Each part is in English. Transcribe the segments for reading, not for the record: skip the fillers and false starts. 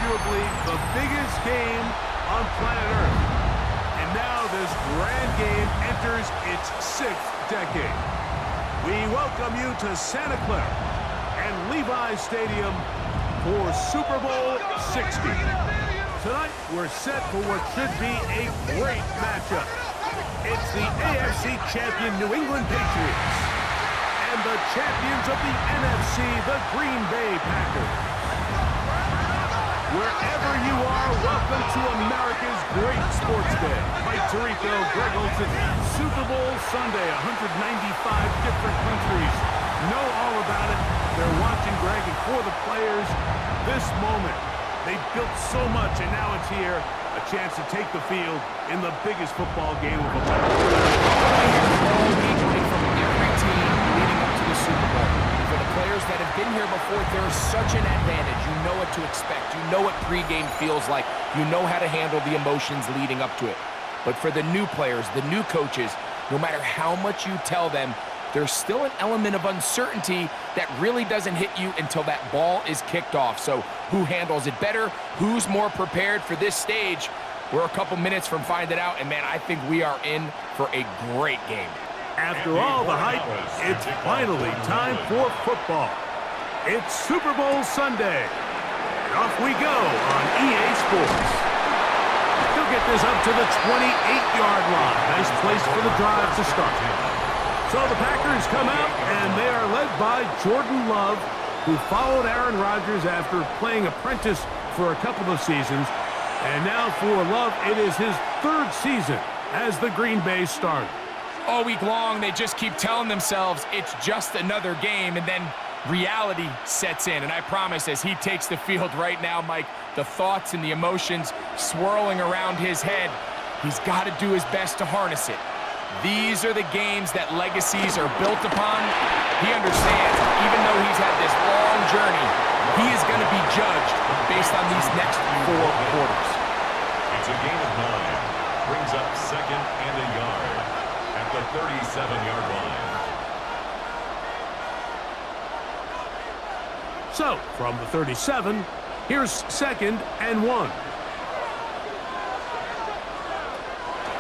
arguably the biggest game on planet Earth. And now this grand game enters its 6th decade. We welcome you to Santa Clara and Levi's Stadium for Super Bowl 60. Tonight, we're set for what should be a great matchup. It's the AFC champion New England Patriots and the champions of the NFC, the Green Bay Packers. Wherever you are, welcome to America's great sports day. Mike Tirico, Greg Olson, Super Bowl Sunday, 195 different countries know all about it. They're watching, Greg, and for the players, this moment. They've built so much, and now it's here. A chance to take the field in the biggest football game of America. All week from every team leading up to the Super Bowl. For the players that have been here before, there's such an advantage. You know what to expect. You know what pregame feels like. You know how to handle the emotions leading up to it. But for the new players, the new coaches, no matter how much you tell them, there's still an element of uncertainty that really doesn't hit you until that ball is kicked off. So who handles it better? Who's more prepared for this stage? We're a couple minutes from finding out, and man, I think we are in for a great game. After all the hype, it's finally time for football. It's Super Bowl Sunday. And off we go on EA Sports. He'll get this up to the 28-yard line. Nice place for the drive to start. So the Packers come out, and they are led by Jordan Love, who followed Aaron Rodgers after playing apprentice for a couple of seasons. And now for Love, it is his 3rd season as the Green Bay starter. All week long, they just keep telling themselves it's just another game, and then reality sets in. And I promise, as he takes the field right now, Mike, the thoughts and the emotions swirling around his head, he's got to do his best to harness it. These are the games that legacies are built upon. He understands, even though he's had this long journey, he is going to be judged based on these next 4 quarters. It's a game of 9. Brings up 2nd and a yard at the 37-yard line. So, from the 37, here's 2nd and 1.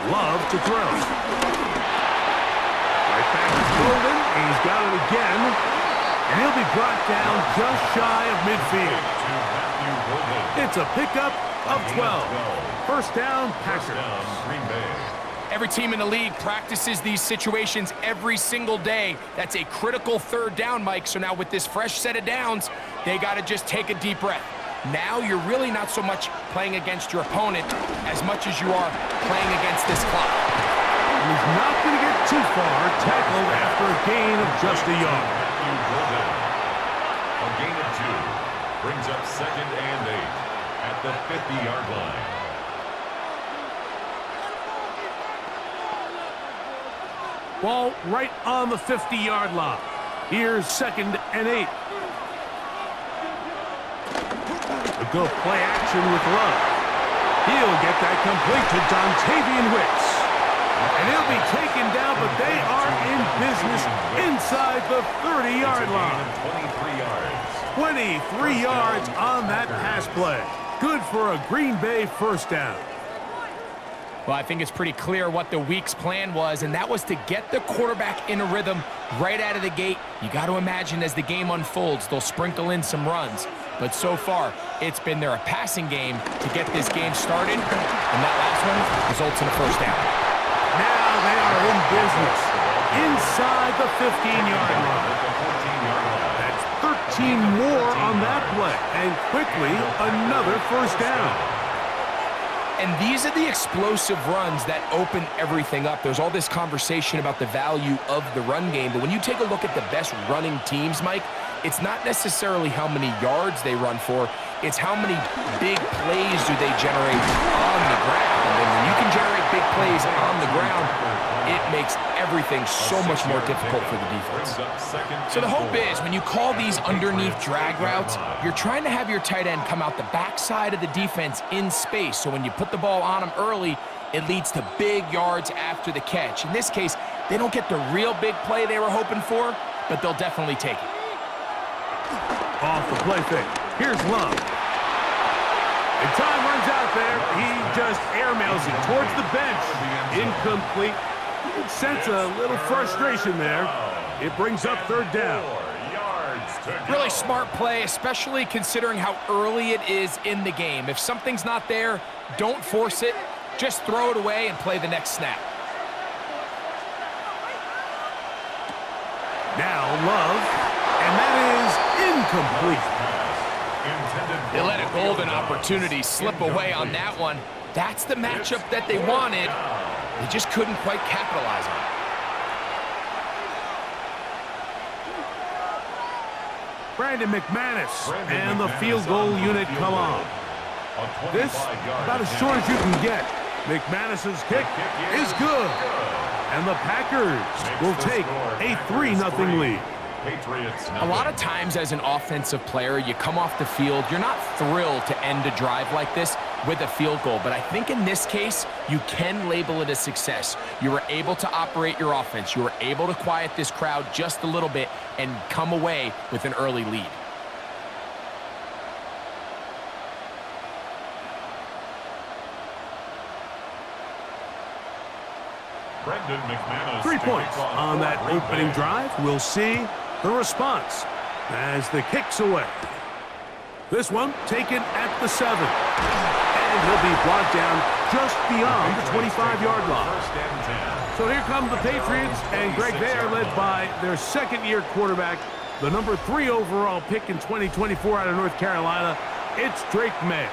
Love to throw. Right back to Golden. He's got it again. And he'll be brought down just shy of midfield. It's a pickup of 12. First down, Packers. Every team in the league practices these situations every single day. That's a critical 3rd down, Mike. So now with this fresh set of downs, they got to just take a deep breath. Now you're really not so much playing against your opponent as much as you are playing against this clock. He's not going to get too far, tackled after a gain of just a yard. A gain of 2 brings up 2nd and 8 at the 50-yard line. Ball right on the 50-yard line. Here's 2nd and 8. A go play action with Love. He'll get that complete to Dontavian Wicks. And he'll be taken down, but they are in business inside the 30-yard line. 23 yards on that pass play. Good for a Green Bay first down. Well, I think it's pretty clear what the week's plan was, and that was to get the quarterback in a rhythm right out of the gate. You got to imagine as the game unfolds, they'll sprinkle in some runs. But so far, it's been a passing game to get this game started, and that last one results in a first down. Now they are in business inside the 15-yard line. That's 13 more on that play, and quickly another first down. And these are the explosive runs that open everything up. There's all this conversation about the value of the run game, but when you take a look at the best running teams, Mike, it's not necessarily how many yards they run for, it's how many big plays do they generate on the ground. And when you can generate big plays on the ground, it makes everything so much more difficult for the defense. So the hope is, when you call these underneath drag routes, you're trying to have your tight end come out the backside of the defense in space. So when you put the ball on him early, it leads to big yards after the catch. In this case, they don't get the real big play they were hoping for, but they'll definitely take it. Off the play fake. Here's Love. And time runs out there. He just airmails it towards the bench. Incomplete. You can sense a little frustration there. It brings up third down. Really smart play, especially considering how early it is in the game. If something's not there, don't force it. Just throw it away and play the next snap. Now Love, and that is incomplete. They let a golden opportunity slip away on that one. That's the matchup that they wanted. They just couldn't quite capitalize on it. Brandon McManus and the field goal unit come on. This, about as short as you can get. McManus's kick is good. And the Packers will take a 3-0 lead. A lot of times as an offensive player, you come off the field, you're not thrilled to end a drive like this with a field goal. But I think in this case, you can label it a success. You were able to operate your offense. You were able to quiet this crowd just a little bit and come away with an early lead. Brendan McManus 3 points on that opening drive. We'll see the response as the kick's away. This one taken at the 7. And he'll be brought down just beyond the 25-yard line. So here come the Patriots, and Greg, they are led by their second-year quarterback, the number 3 overall pick in 2024 out of North Carolina. It's Drake May.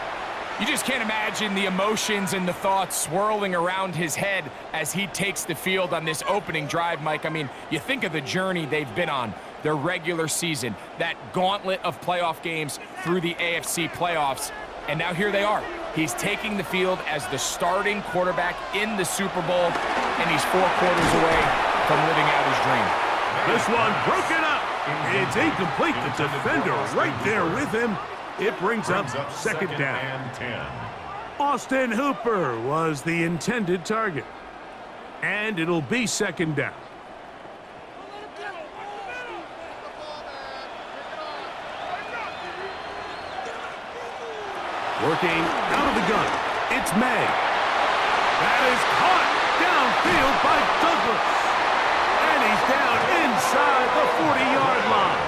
You just can't imagine the emotions and the thoughts swirling around his head as he takes the field on this opening drive, Mike. I mean, you think of the journey they've been on, their regular season, that gauntlet of playoff games through the AFC playoffs, and now here they are. He's taking the field as the starting quarterback in the Super Bowl, and he's 4 quarters away from living out his dream. This one broken up. It's incomplete. The defender right there with him. It brings up second down. And 10. Austin Hooper was the intended target. And it'll be second down. Working out of the gun. It's May. That is caught downfield by Douglas. And he's down inside the 40-yard line.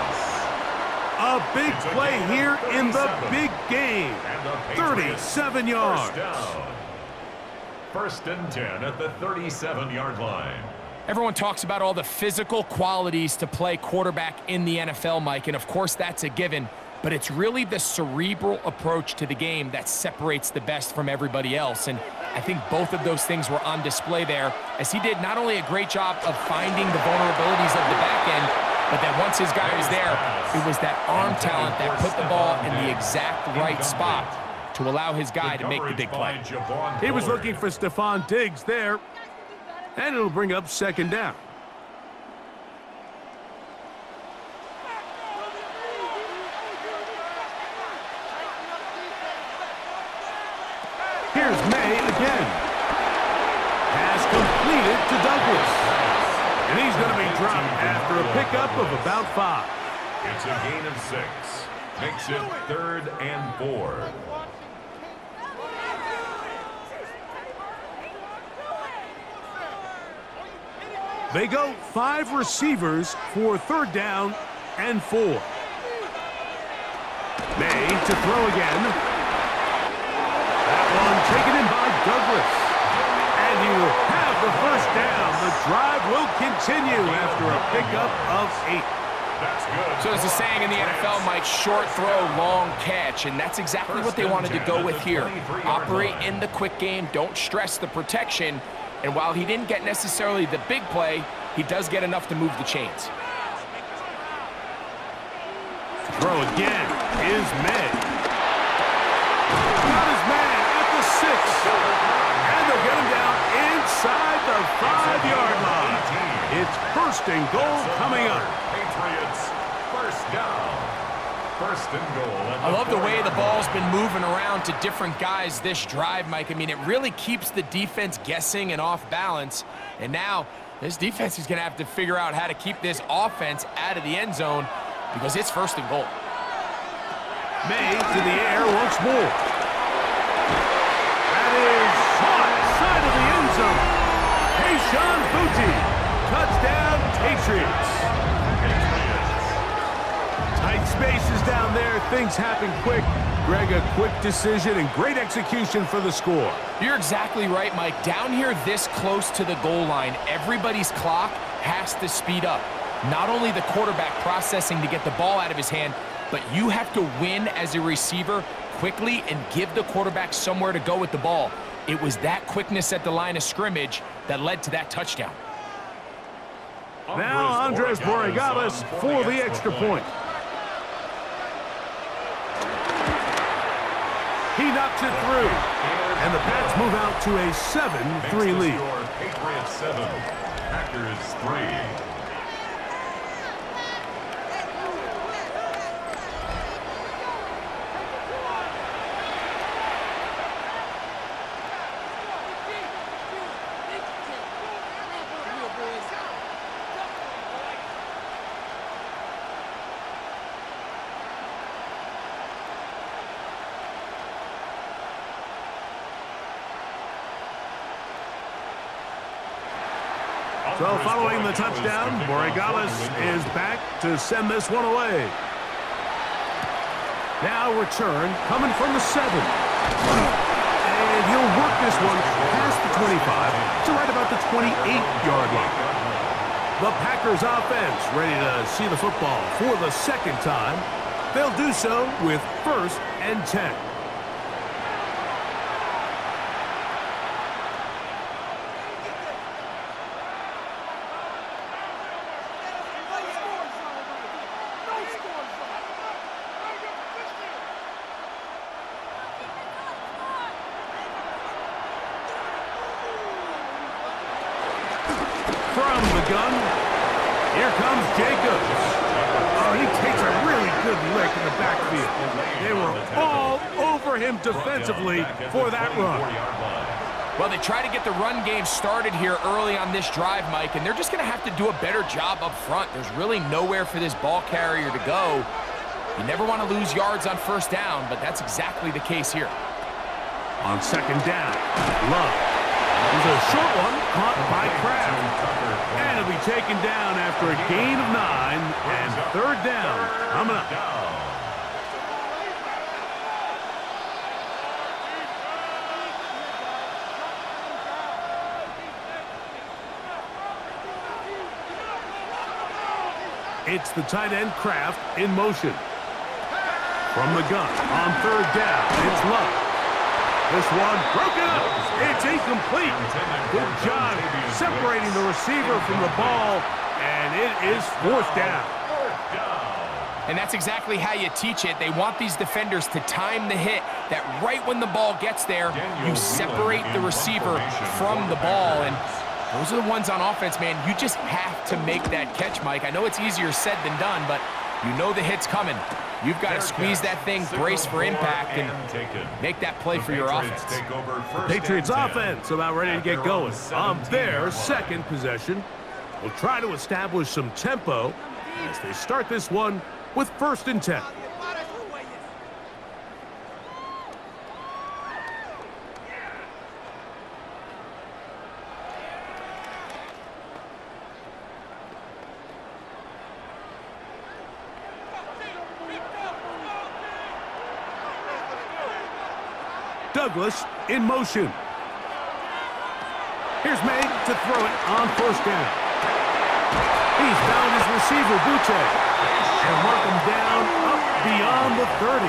A big play here in the big game. 37 yards. First and 10 at the 37-yard line. Everyone talks about all the physical qualities to play quarterback in the NFL, Mike, and of course that's a given, but it's really the cerebral approach to the game that separates the best from everybody else, and I think both of those things were on display there, as he did not only a great job of finding the vulnerabilities of the back end, but then once his guy was there, it was that arm talent that put the ball in the exact right spot to allow his guy to make the big play. He was looking for Stephon Diggs there, and it'll bring up second down. Here's May again. Pass completed to Douglas. And he's going to be dropped after a pickup of about 5. It's a gain of 6. Makes it 3rd and 4. They go 5 receivers for 3rd down and 4. May to throw again. That one taken in by Douglas. And he will have the first down. The drive will continue after a pickup of 8. That's good. So there's a saying in the NFL, Mike, short throw, long catch, and that's exactly what they wanted to go with here. Operate in the quick game, don't stress the protection, and while he didn't get necessarily the big play, he does get enough to move the chains. Throw again is May. Got his man at the 6. And they'll get him down inside the 5-yard line. It's 1st and goal coming up. Patriots, first down. 1st and goal. I love the way the ball's been moving around to different guys this drive, Mike. I mean, it really keeps the defense guessing and off balance. And now this defense is going to have to figure out how to keep this offense out of the end zone because it's 1st and goal. May to the air once more. John Bucci. Touchdown, Patriots. Tight spaces down there. Things happen quick. Greg, a quick decision and great execution for the score. You're exactly right, Mike. Down here this close to the goal line, everybody's clock has to speed up. Not only the quarterback processing to get the ball out of his hand, but you have to win as a receiver quickly and give the quarterback somewhere to go with the ball. It was that quickness at the line of scrimmage that led to that touchdown. Now Andres Borregales for the extra point. He knocks it through, and the Pats move out to a 7-3 lead. Patriots 7, Packers 3. So following the touchdown, Borregales is back to send this one away. Now return coming from the 7. And he'll work this one past the 25 to right about the 28-yard line. The Packers offense ready to see the football for the second time. They'll do so with 1st and 10. From the gun, here comes Jacobs. Oh, he takes a really good lick in the backfield. They were all over him defensively for that run. Well, they try to get the run game started here early on this drive, Mike, and they're just going to have to do a better job up front. There's really nowhere for this ball carrier to go. You never want to lose yards on 1st down, but that's exactly the case here. On 2nd down, Love. It was a short one caught by Kraft. And it'll be taken down after a gain of 9 and 3rd down coming up. It's the tight end Kraft in motion. From the gun on 3rd down, it's Love. This one broken up. It's incomplete. Good job separating the receiver from the ball, and it is 4th down. And that's exactly how you teach it. They want these defenders to time the hit, that right when the ball gets there, you separate the receiver from the ball. And those are the ones on offense, man. You just have to make that catch, Mike. I know it's easier said than done, but you know the hit's coming. You've got to squeeze that thing, brace for impact, and make that play for your offense. The Patriots offense about ready to get going on their 2nd possession. Will try to establish some tempo as they start this one with 1st and 10. Douglas in motion. Here's May to throw it on 1st down. He's found his receiver, Bucci, and mark him down up beyond the 30.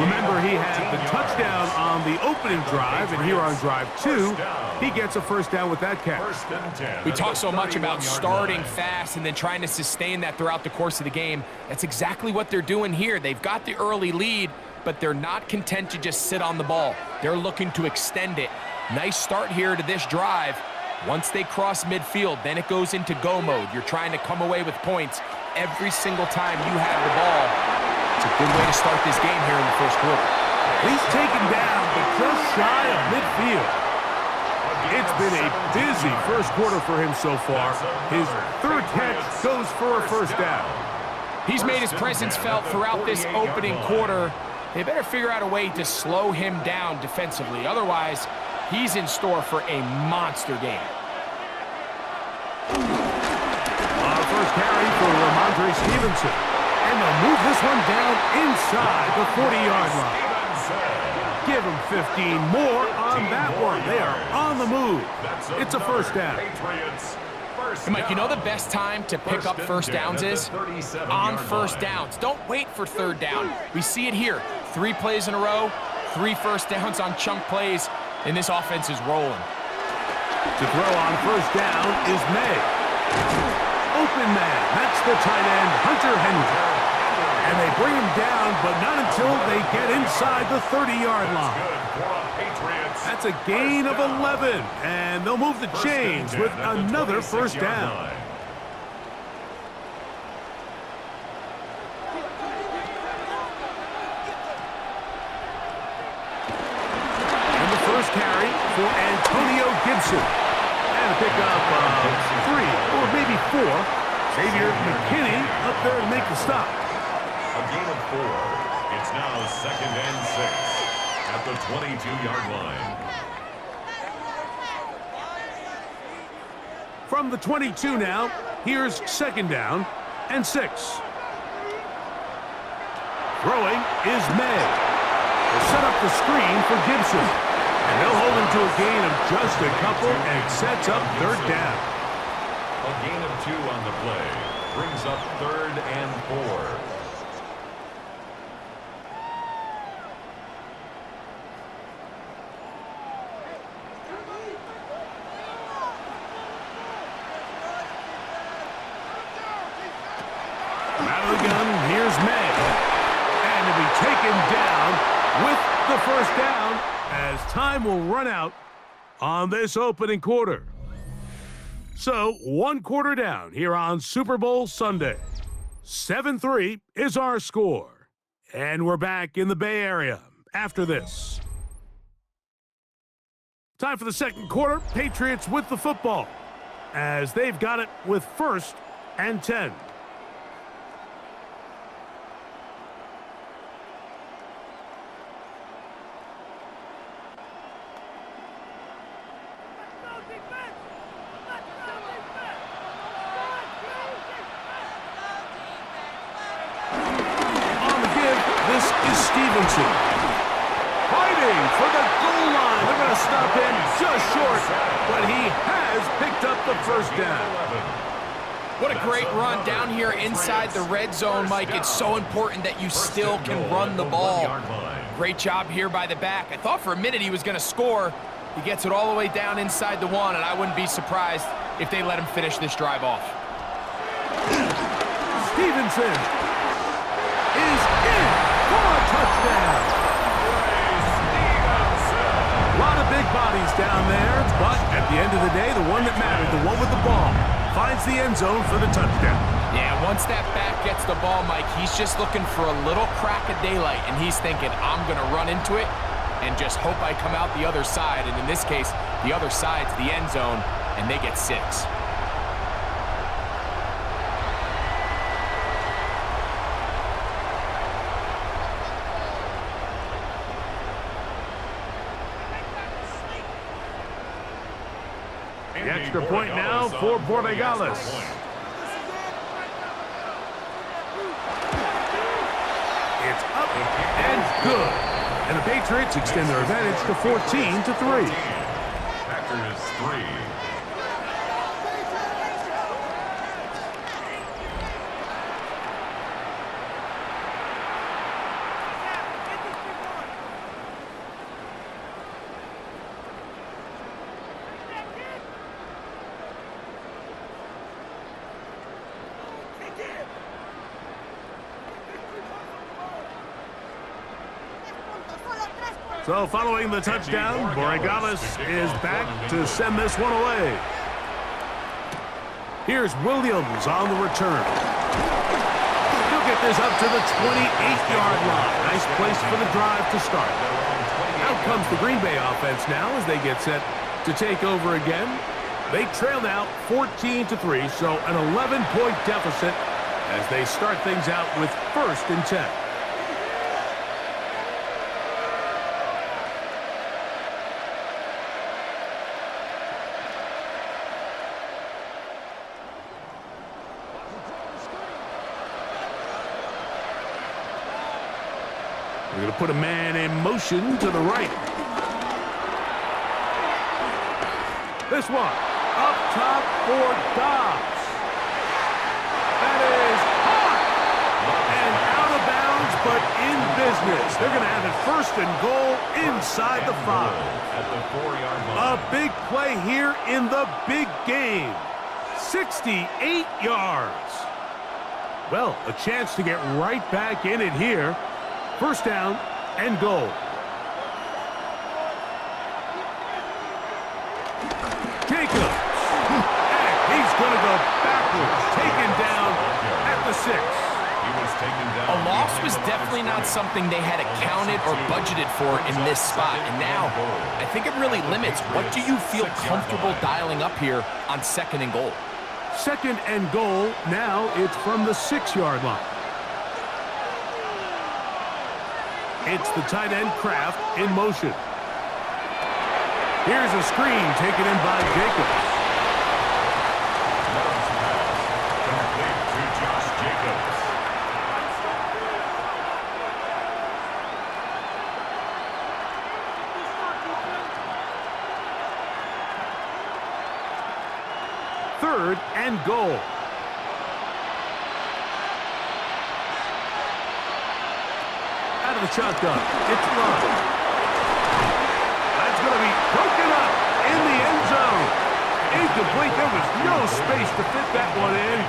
Remember, he had the touchdown on the opening drive, and here on drive 2, he gets a 1st down with that catch. We talk so much about starting fast and then trying to sustain that throughout the course of the game. That's exactly what they're doing here. They've got the early lead, but they're not content to just sit on the ball. They're looking to extend it. Nice start here to this drive. Once they cross midfield, then it goes into go mode. You're trying to come away with points every single time you have the ball. It's a good way to start this game here in the 1st quarter. He's taken down, but just shy of midfield. It's been a busy 1st quarter for him so far. His 3rd catch goes for a 1st down. He's made his presence felt throughout this opening quarter. They better figure out a way to slow him down defensively. Otherwise, he's in store for a monster game. Ramondre Stevenson. And they'll move this one down inside the 40-yard line. Give them 15 more on that one. They are on the move. It's a first down. Hey, Mike, you know the best time to pick up first downs is? On first downs. Don't wait for third down. We see it here. 3 plays in a row, 3 first downs on chunk plays, and this offense is rolling. To throw on first down is May. Open man. That's the tight end, Hunter Henry. And they bring him down, but not until they get inside the 30-yard line. That's a gain of 11, and they'll move the chains with another first down. And the first carry for Antonio Gibson. And a pickup of 3 or maybe 4. Xavier McKinney up there to make the stop. A gain of 4. It's now 2nd and 6 at the 22-yard line. From the 22 now, here's 2nd down and 6. Throwing is May. They'll set up the screen for Gibson. And they'll hold him to a gain of just a couple and sets up 3rd down. A gain of 2 on the play brings up 3rd and 4. Out of the gun, here's May. And to be taken down with the first down as time will run out on this opening quarter. So, 1 quarter down here on Super Bowl Sunday. 7-3 is our score. And we're back in the Bay Area after this. Time for the 2nd quarter. Patriots with the football as they've got it with 1st and 10. Stevenson. Fighting for the goal line. They're going to stop him just short, but he has picked up the first down. What a great run down here inside the red zone, Mike. It's so important that you still can run the ball. Great job here by the back. I thought for a minute he was going to score. He gets it all the way down inside the 1, and I wouldn't be surprised if they let him finish this drive off. Stevenson is in for a touchdown. A lot of big bodies down there, but at the end of the day, the one that mattered, the one with the ball, finds the end zone for the touchdown. Yeah, once that back gets the ball, Mike, he's just looking for a little crack of daylight, and he's thinking, I'm going to run into it and just hope I come out the other side. And in this case, the other side's the end zone, and they get 6. The extra point now for Borregales. It's up and good. And the Patriots extend their advantage to 14-3. Packers 3. So following the touchdown, Borregales is back to send this one away. Here's Williams on the return. He'll get this up to the 28-yard line. Nice place for the drive to start. Out comes the Green Bay offense now as they get set to take over again. They trail now 14-3, so an 11-point deficit as they start things out with 1st and 10. We're going to put a man in motion to the right. This one, up top for Dobbs. That is hot. And out of bounds, but in business. They're going to have it first and goal inside the 5. At the 4-yard line. A big play here in the big game. 68 yards. Well, a chance to get right back in it here. First down and goal. Jacobs. And he's going to go backwards. Taken down at the 6. He was taken down. A loss was definitely not something they had accounted or budgeted for in this spot. And now, I think it really limits what do you feel comfortable dialing up here on second and goal. Second and goal. Now it's from the 6-yard line. It's the tight end Kraft in motion. Here's a screen taken in by Jacobs. Complete to Josh Jacobs. Third and goal. Out of the shotgun. It's Love. That's going to be broken up in the end zone. Incomplete. There was no space to fit that one in.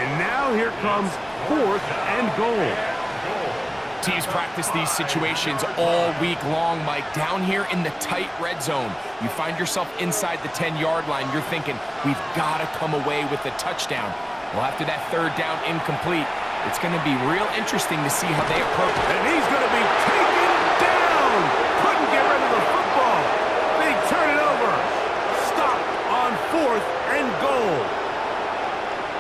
And now here comes fourth and goal. Teams practice these situations all week long, Mike. Down here in the tight red zone, you find yourself inside the 10-yard line. You're thinking, we've got to come away with a touchdown. Well, after that third down incomplete, it's going to be real interesting to see how they approach it. And he's going to be taken down. Couldn't get rid of the football. They turn it over. Stop on fourth and goal.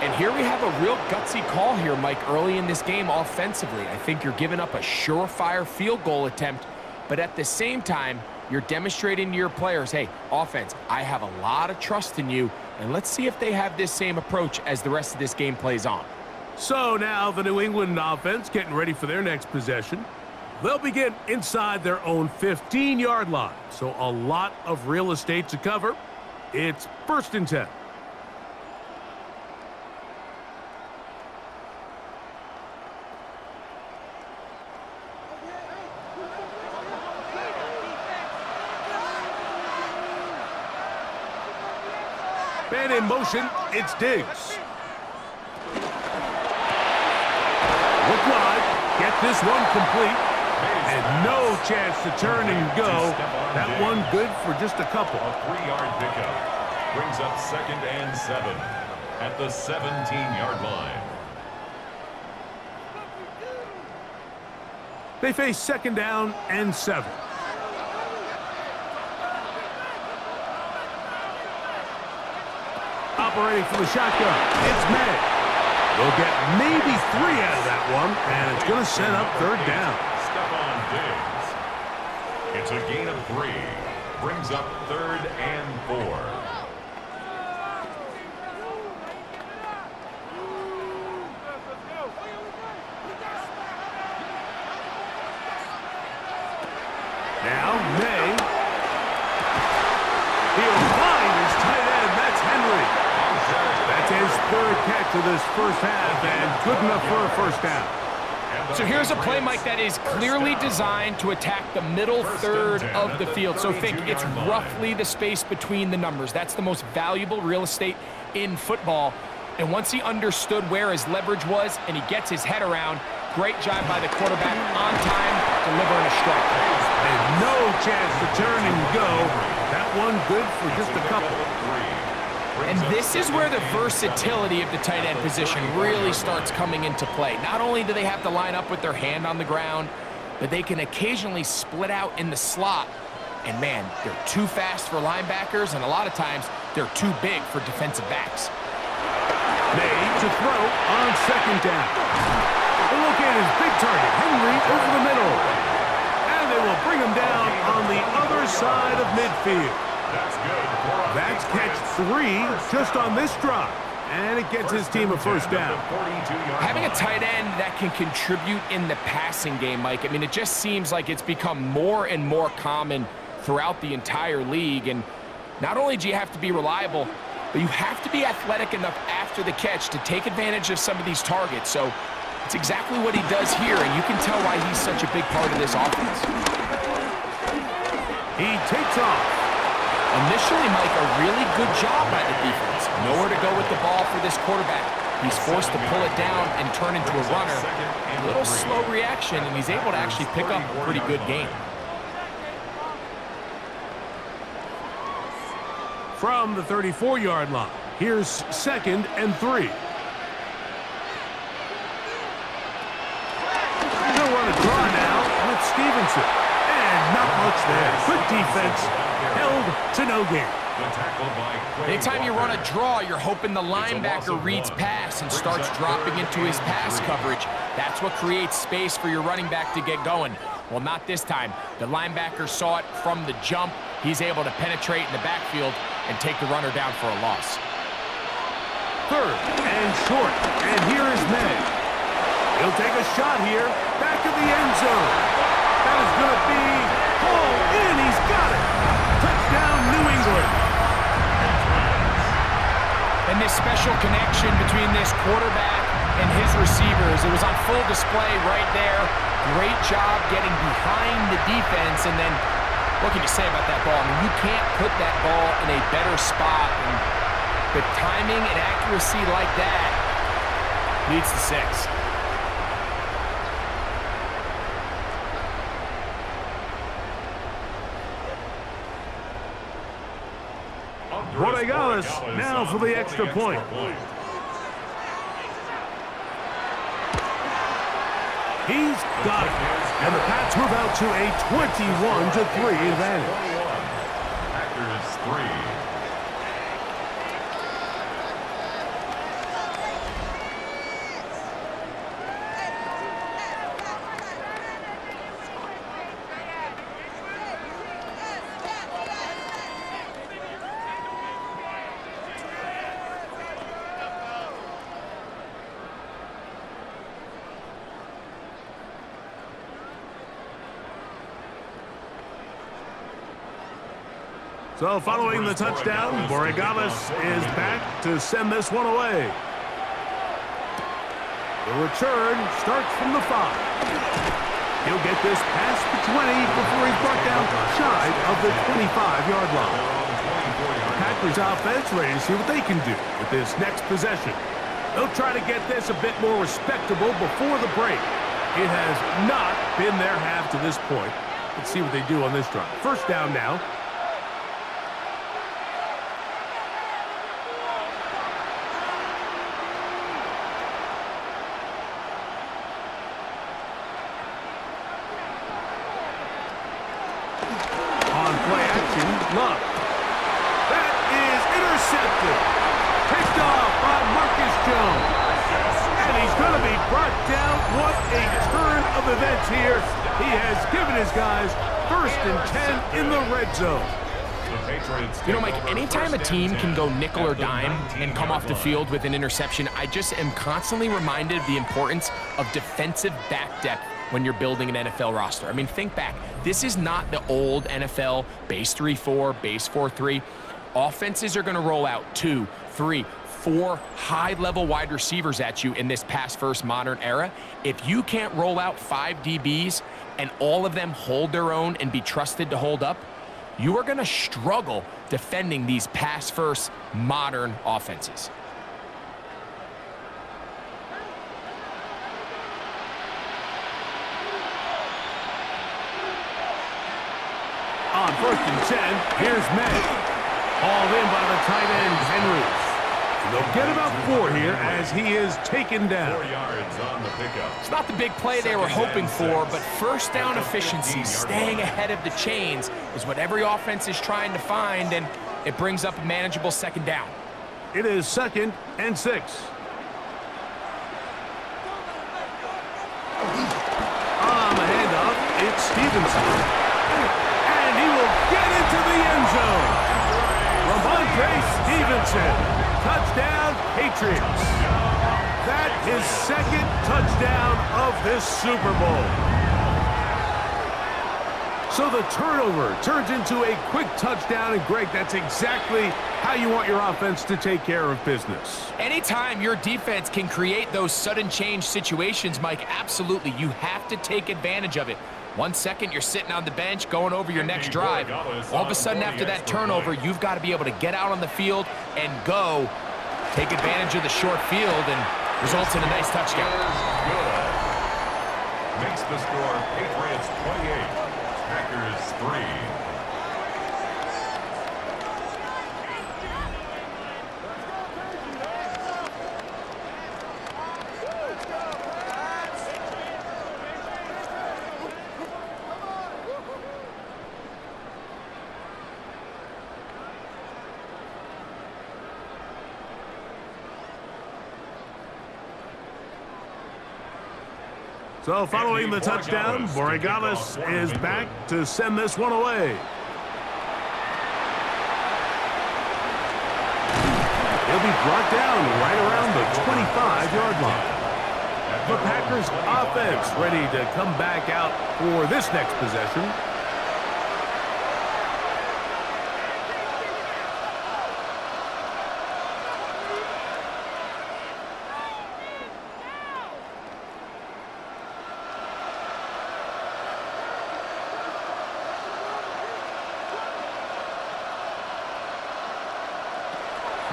And here we have a real gutsy call here, Mike, early in this game offensively. I think you're giving up a surefire field goal attempt, but at the same time, you're demonstrating to your players, hey, offense, I have a lot of trust in you, and let's see if they have this same approach as the rest of this game plays on. So now the New England offense getting ready for their next possession. They'll begin inside their own 15-yard line, so a lot of real estate to cover. It's first and 10. Man in motion, it's Diggs. Look wide, get this one complete, and no chance to turn and go. That one good for just a couple. A 3-yard pickup brings up second and 7 at the 17-yard line. They face second down and 7. Operating from the shotgun, it's May. They'll get maybe 3 out of that one, and it's going to set up third down. Stephon Diggs. It's a gain of 3. Brings up third and 4. Now, May. He'll find his tight end. That's Henry. That's his third catch of this first half, and good enough for a first down. So here's a play, Mike, that is clearly designed to attack the middle third of the field. So think it's roughly the space between the numbers. That's the most valuable real estate in football. And once he understood where his leverage was and he gets his head around, great job by the quarterback on time, delivering a strike. And no chance to turn and go. That one good for just a couple. And this is where the versatility of the tight end position really starts coming into play. Not only do they have to line up with their hand on the ground, but they can occasionally split out in the slot. And man, they're too fast for linebackers, and a lot of times they're too big for defensive backs. Made to throw on second down. They locate his big target, Henry, over the middle. And they will bring him down on the other side of midfield. That's good. That's catch 3 just on this drive. And it gets his team a first down. Having a tight end that can contribute in the passing game, Mike, I mean, it just seems like it's become more and more common throughout the entire league. And not only do you have to be reliable, but you have to be athletic enough after the catch to take advantage of some of these targets. So it's exactly what he does here, and you can tell why he's such a big part of this offense. He takes off. Initially, Mike, a really good job by the defense. Nowhere to go with the ball for this quarterback. He's forced to pull it down and turn into a runner. A little slow reaction, and he's able to actually pick up a pretty good game. From the 34-yard line, here's 2nd and 3. They'll run a draw now with Stevenson. And not much there. Good defense. Held to no gain. Anytime you run a draw, you're hoping the linebacker reads pass and starts dropping into his pass coverage. That's what creates space for your running back to get going. Well, not this time. The linebacker saw it from the jump. He's able to penetrate in the backfield and take the runner down for a loss. 3rd and short. And here is May. He'll take a shot here. Back of the end zone. That is going to be hauled in. He's got it. Touchdown, New England. And this special connection between this quarterback and his receivers, it was on full display right there. Great job getting behind the defense. And then, what can you say about that ball? I mean, you can't put that ball in a better spot. And the timing and accuracy like that leads to 6. Borregales now for the extra point. He's got it. And the Pats move out to a 21-3 advantage. Packers 3. So following the touchdown, Borregales is back to send this one away. The return starts from the 5. He'll get this past the 20 before he's brought down shy of the 25-yard line. Packers offense ready to see what they can do with this next possession. They'll try to get this a bit more respectable before the break. It has not been their half to this point. Let's see what they do on this drive. First down now. Love. That is intercepted. Picked off by Marcus Jones. And he's going to be brought down. What a turn of events here. He has given his guys 1st and 10 in the red zone. You know, Mike, anytime a team can go nickel or dime and come off the field with an interception, I just am constantly reminded of the importance of defensive back depth when you're building an NFL roster. I mean, think back. This is not the old NFL base 3-4, base 4-3. Offenses are going to roll out 2, 3, 4 high-level wide receivers at you in this pass-first modern era. If you can't roll out 5 DBs and all of them hold their own and be trusted to hold up, you are going to struggle defending these pass-first modern offenses. On 1st and 10, here's May. Hauled in by the tight end, Henry. And they'll get about 4 here as he is taken down. 4 yards on the pickup. It's not the big play they were hoping for, but first down efficiency, staying ahead of the chains, is what every offense is trying to find, and it brings up a manageable 2nd down. It is 2nd and 6. On the handoff, it's Stevenson. And he will get into the end zone. Ramondre Stevenson Touchdown, Patriots. That is second touchdown of this Super Bowl. So the turnover turns into a quick touchdown, and Greg, that's exactly how you want your offense to take care of business. Anytime your defense can create those sudden change situations, Mike, absolutely, you have to take advantage of it. 1 second, you're sitting on the bench going over your next drive. All of a sudden, after that turnover, you've got to be able to get out on the field and go, take advantage of the short field, and results in a nice touchdown. Makes the score Patriots 28. Packers 3. So following the touchdown, Borregales is back to send this one away. He'll be brought down right around the 25-yard line. The Packers offense ready to come back out for this next possession.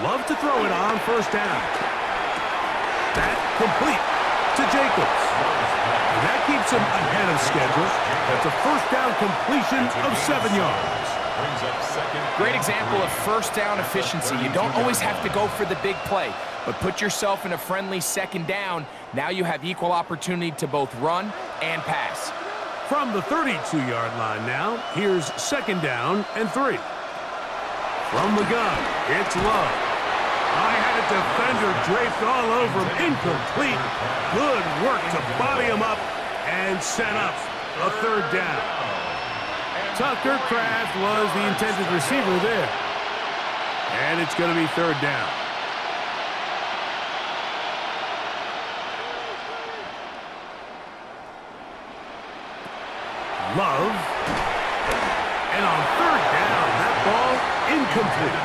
Love to throw it on first down. That complete to Jacobs. And that keeps him ahead of schedule. That's a first down completion of 7 yards. Great example of first down efficiency. You don't always have to go for the big play, but put yourself in a friendly second down. Now you have equal opportunity to both run and pass. From the 32-yard line now, here's second down and 3. From the gun, it's Love. I had a defender draped all over him. Incomplete. Good work to body him up and set up a third down. Tucker Kraft was the intended receiver there. And it's going to be third down. Love. And on third down, that ball incomplete.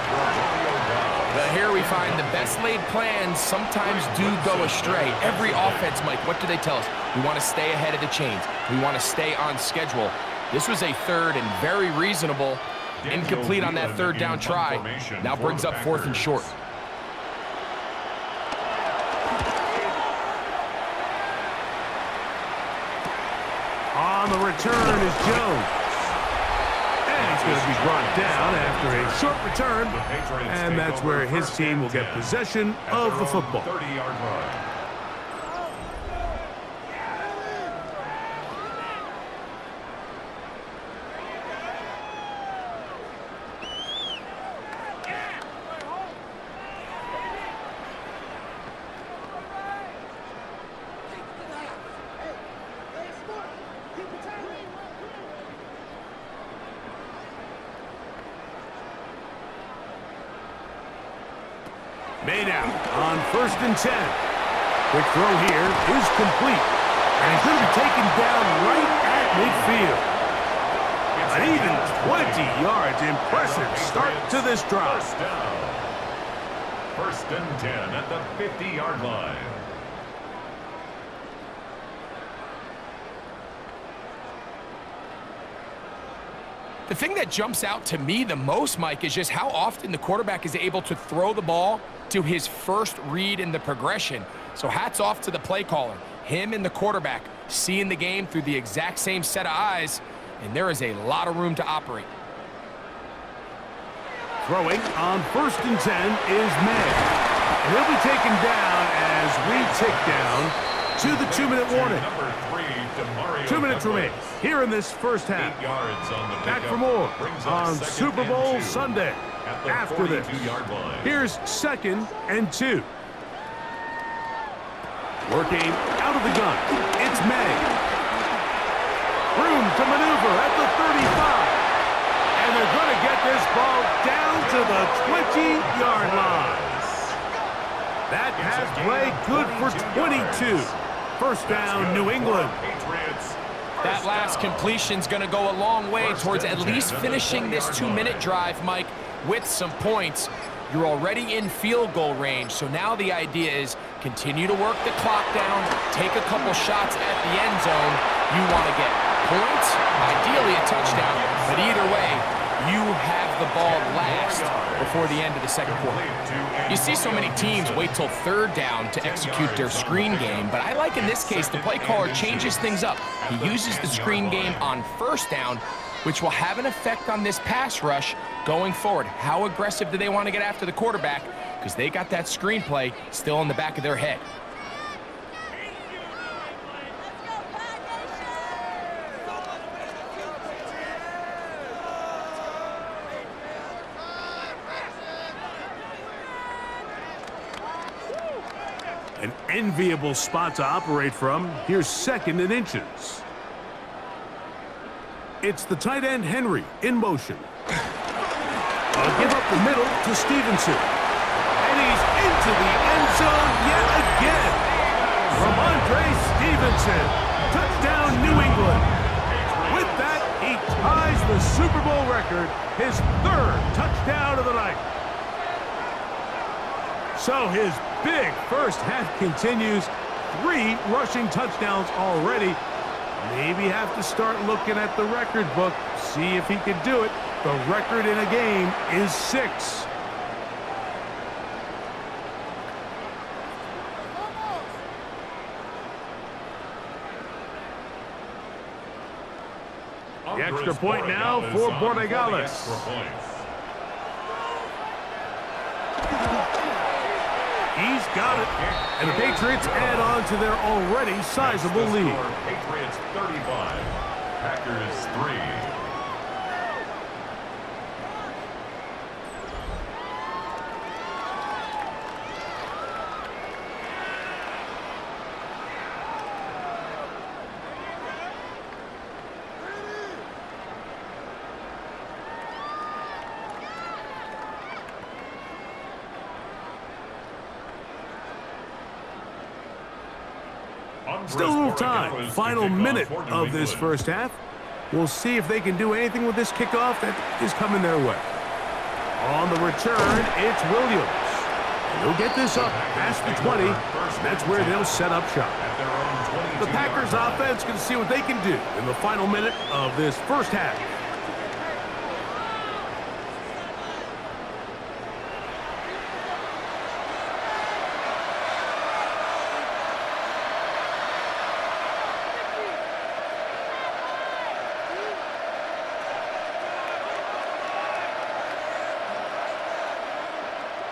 But here we find the best laid plans sometimes do go astray. Every offense, Mike, what do they tell us? We want to stay ahead of the chains. We want to stay on schedule. This was a third and very reasonable. Incomplete on that third down try. Now brings up fourth and short. On the return is Jones. And he's going to be brought down after a short return. And that's where his team will get possession of the football. 30-yard line. Made out on first and 10. Quick throw here is complete. And he's going to be taken down right at midfield. An even 20 yards. Impressive start to this drive. First and 10 at the 50-yard line. The thing that jumps out to me the most, Mike, is just how often the quarterback is able to throw the ball to his first read in the progression. So hats off to the play caller. Him and the quarterback seeing the game through the exact same set of eyes, and there is a lot of room to operate. Throwing on first and 10 is May. And he'll be taken down as we tick down to the 2-minute warning. 2 minutes remain here in this first half. Back for more on Super Bowl Sunday. After this, here's second and 2. Working out of the gun, it's May. Room to maneuver at the 35. And they're going to get this ball down to the 20-yard line. That pass play good for 22. First down, New England. That last completion's going to go a long way towards at least finishing this 2-minute drive, Mike, with some points. You're already in field goal range, so now the idea is continue to work the clock down, take a couple shots at the end zone. You want to get points, ideally a touchdown, but either way, you have the ball last before the end of the second quarter. You see so many teams wait till third down to execute their screen game, but I like in this case the play caller changes things up. He uses the screen game on first down, which will have an effect on this pass rush going forward. How aggressive do they want to get after the quarterback? Because they got that screenplay still in the back of their head. An enviable spot to operate from. Here's 2nd and inches. It's the tight end, Henry, in motion. Give up the middle to Stevenson. And he's into the end zone yet again. Ramondre Stevenson. Touchdown, New England. With that, he ties the Super Bowl record, his 3rd touchdown of the night. So his big first half continues. 3 rushing touchdowns already. Maybe have to start looking at the record book, see if he can do it. The record in a game is 6. The extra point now for Borregales. He's got it. And the Patriots add on to their already sizable lead. Patriots 35, Packers 3. Still a little time. Final minute of this first half. We'll see if they can do anything with this kickoff that is coming their way. On the return, it's Williams. And he'll get this up past the 20. That's where they'll set up shop. The Packers offense can see what they can do in the final minute of this first half.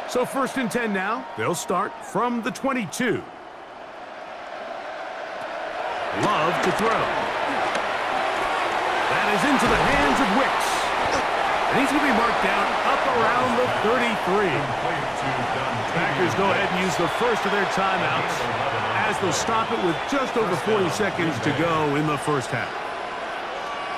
So 1st and 10 now. They'll start from the 22. Love to throw. That is into the hands of Wicks. And he's going to be marked down up around the 33. Packers go ahead and use the first of their timeouts as they'll stop it with just over 40 seconds to go in the first half.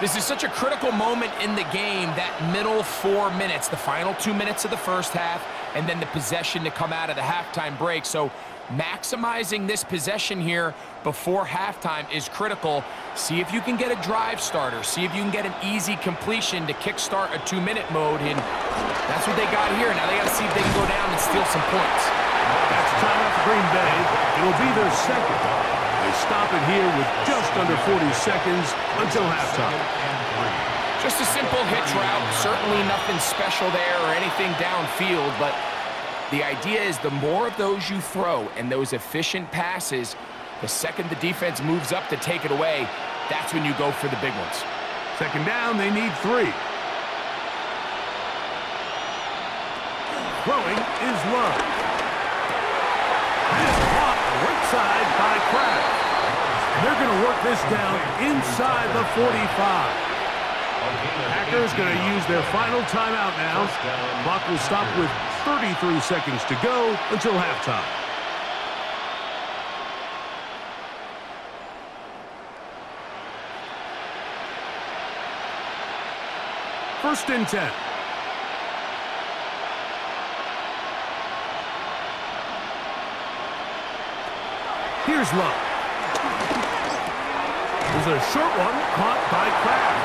This is such a critical moment in the game, that middle 4 minutes, the final 2 minutes of the first half, and then the possession to come out of the halftime break. So maximizing this possession here before halftime is critical. See if you can get a drive starter. See if you can get an easy completion to kickstart a 2-minute mode. And that's what they got here. Now they got to see if they can go down and steal some points. That's timeout for Green Bay. It'll be their 2nd. They stop it here with just under 40 seconds until halftime. Just a simple hitch route. Certainly nothing special there or anything downfield, but the idea is the more of those you throw and those efficient passes, the second the defense moves up to take it away, that's when you go for the big ones. 2nd down, they need 3. Throwing is Love. This caught right side by Kraft. And they're going to work this down inside the 45. Packers going to use their final timeout now. Clock will stop with 33 seconds to go until halftime. First and 10. 1 Here's Love. There's a short one caught by Kraft.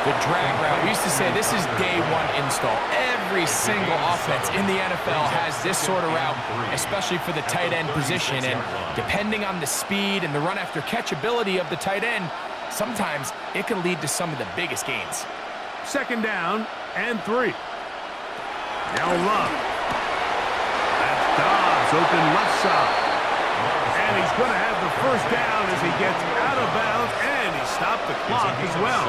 The drag route. We used to say this is day one install. Every single offense in the NFL has this sort of route, especially for the tight end position. And depending on the speed and the run after catch ability of the tight end, sometimes it can lead to some of the biggest gains. 2nd down and 3. Now Love. That's Dobbs open left side. And he's going to have the 1st down as he gets out of bounds, and he stopped the clock as well.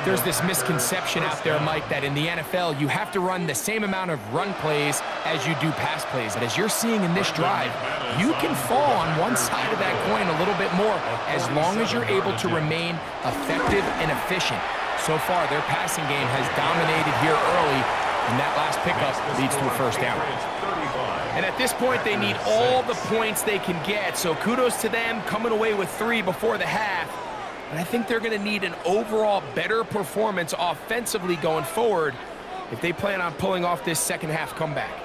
There's this misconception out there, Mike, that in the NFL, you have to run the same amount of run plays as you do pass plays. And as you're seeing in this drive, you can fall on one side of that coin a little bit more as long as you're able to remain effective and efficient. So far, their passing game has dominated here early, and that last pickup leads to a 1st down. And at this point, they need all the points they can get. So kudos to them coming away with 3 before the half. But I think they're going to need an overall better performance offensively going forward if they plan on pulling off this 2nd half comeback.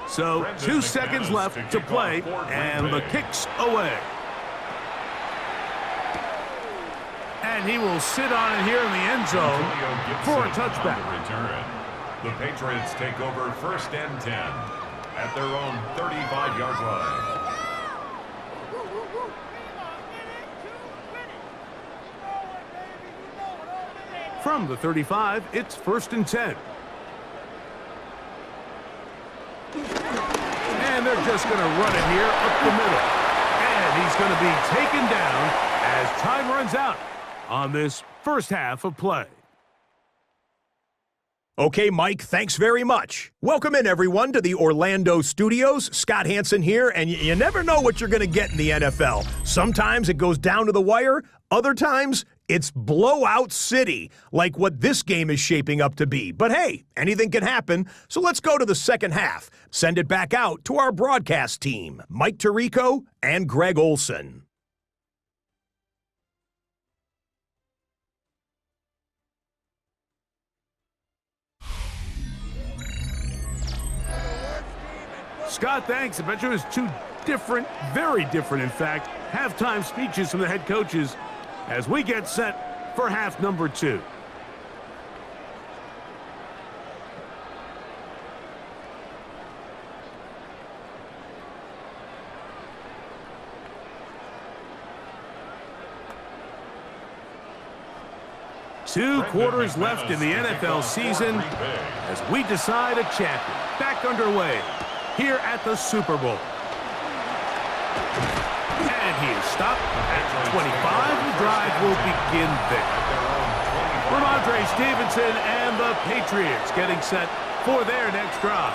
So 2 seconds left to play, and the kick's away. And he will sit on it here in the end zone for a touchback. The Patriots take over 1st and 10 at their own 35-yard line. From the 35, it's 1st and 10. And they're just going to run it here up the middle. And he's going to be taken down as time runs out on this 1st half of play. Okay, Mike, thanks very much. Welcome in, everyone, to the Orlando studios. Scott Hansen here, and you never know what you're going to get in the NFL. Sometimes it goes down to the wire. Other times, it's blowout city, like what this game is shaping up to be. But hey, anything can happen, so let's go to the 2nd half. Send it back out to our broadcast team, Mike Tirico and Greg Olson. Scott, thanks. I bet you it was 2 different, very different, in fact, halftime speeches from the head coaches as we get set for half number 2. Two quarters left in the NFL season as we decide a champion. Back underway here at the Super Bowl. And he is stopped at 25. The drive will begin there. Ramondre Stevenson and the Patriots getting set for their next drive.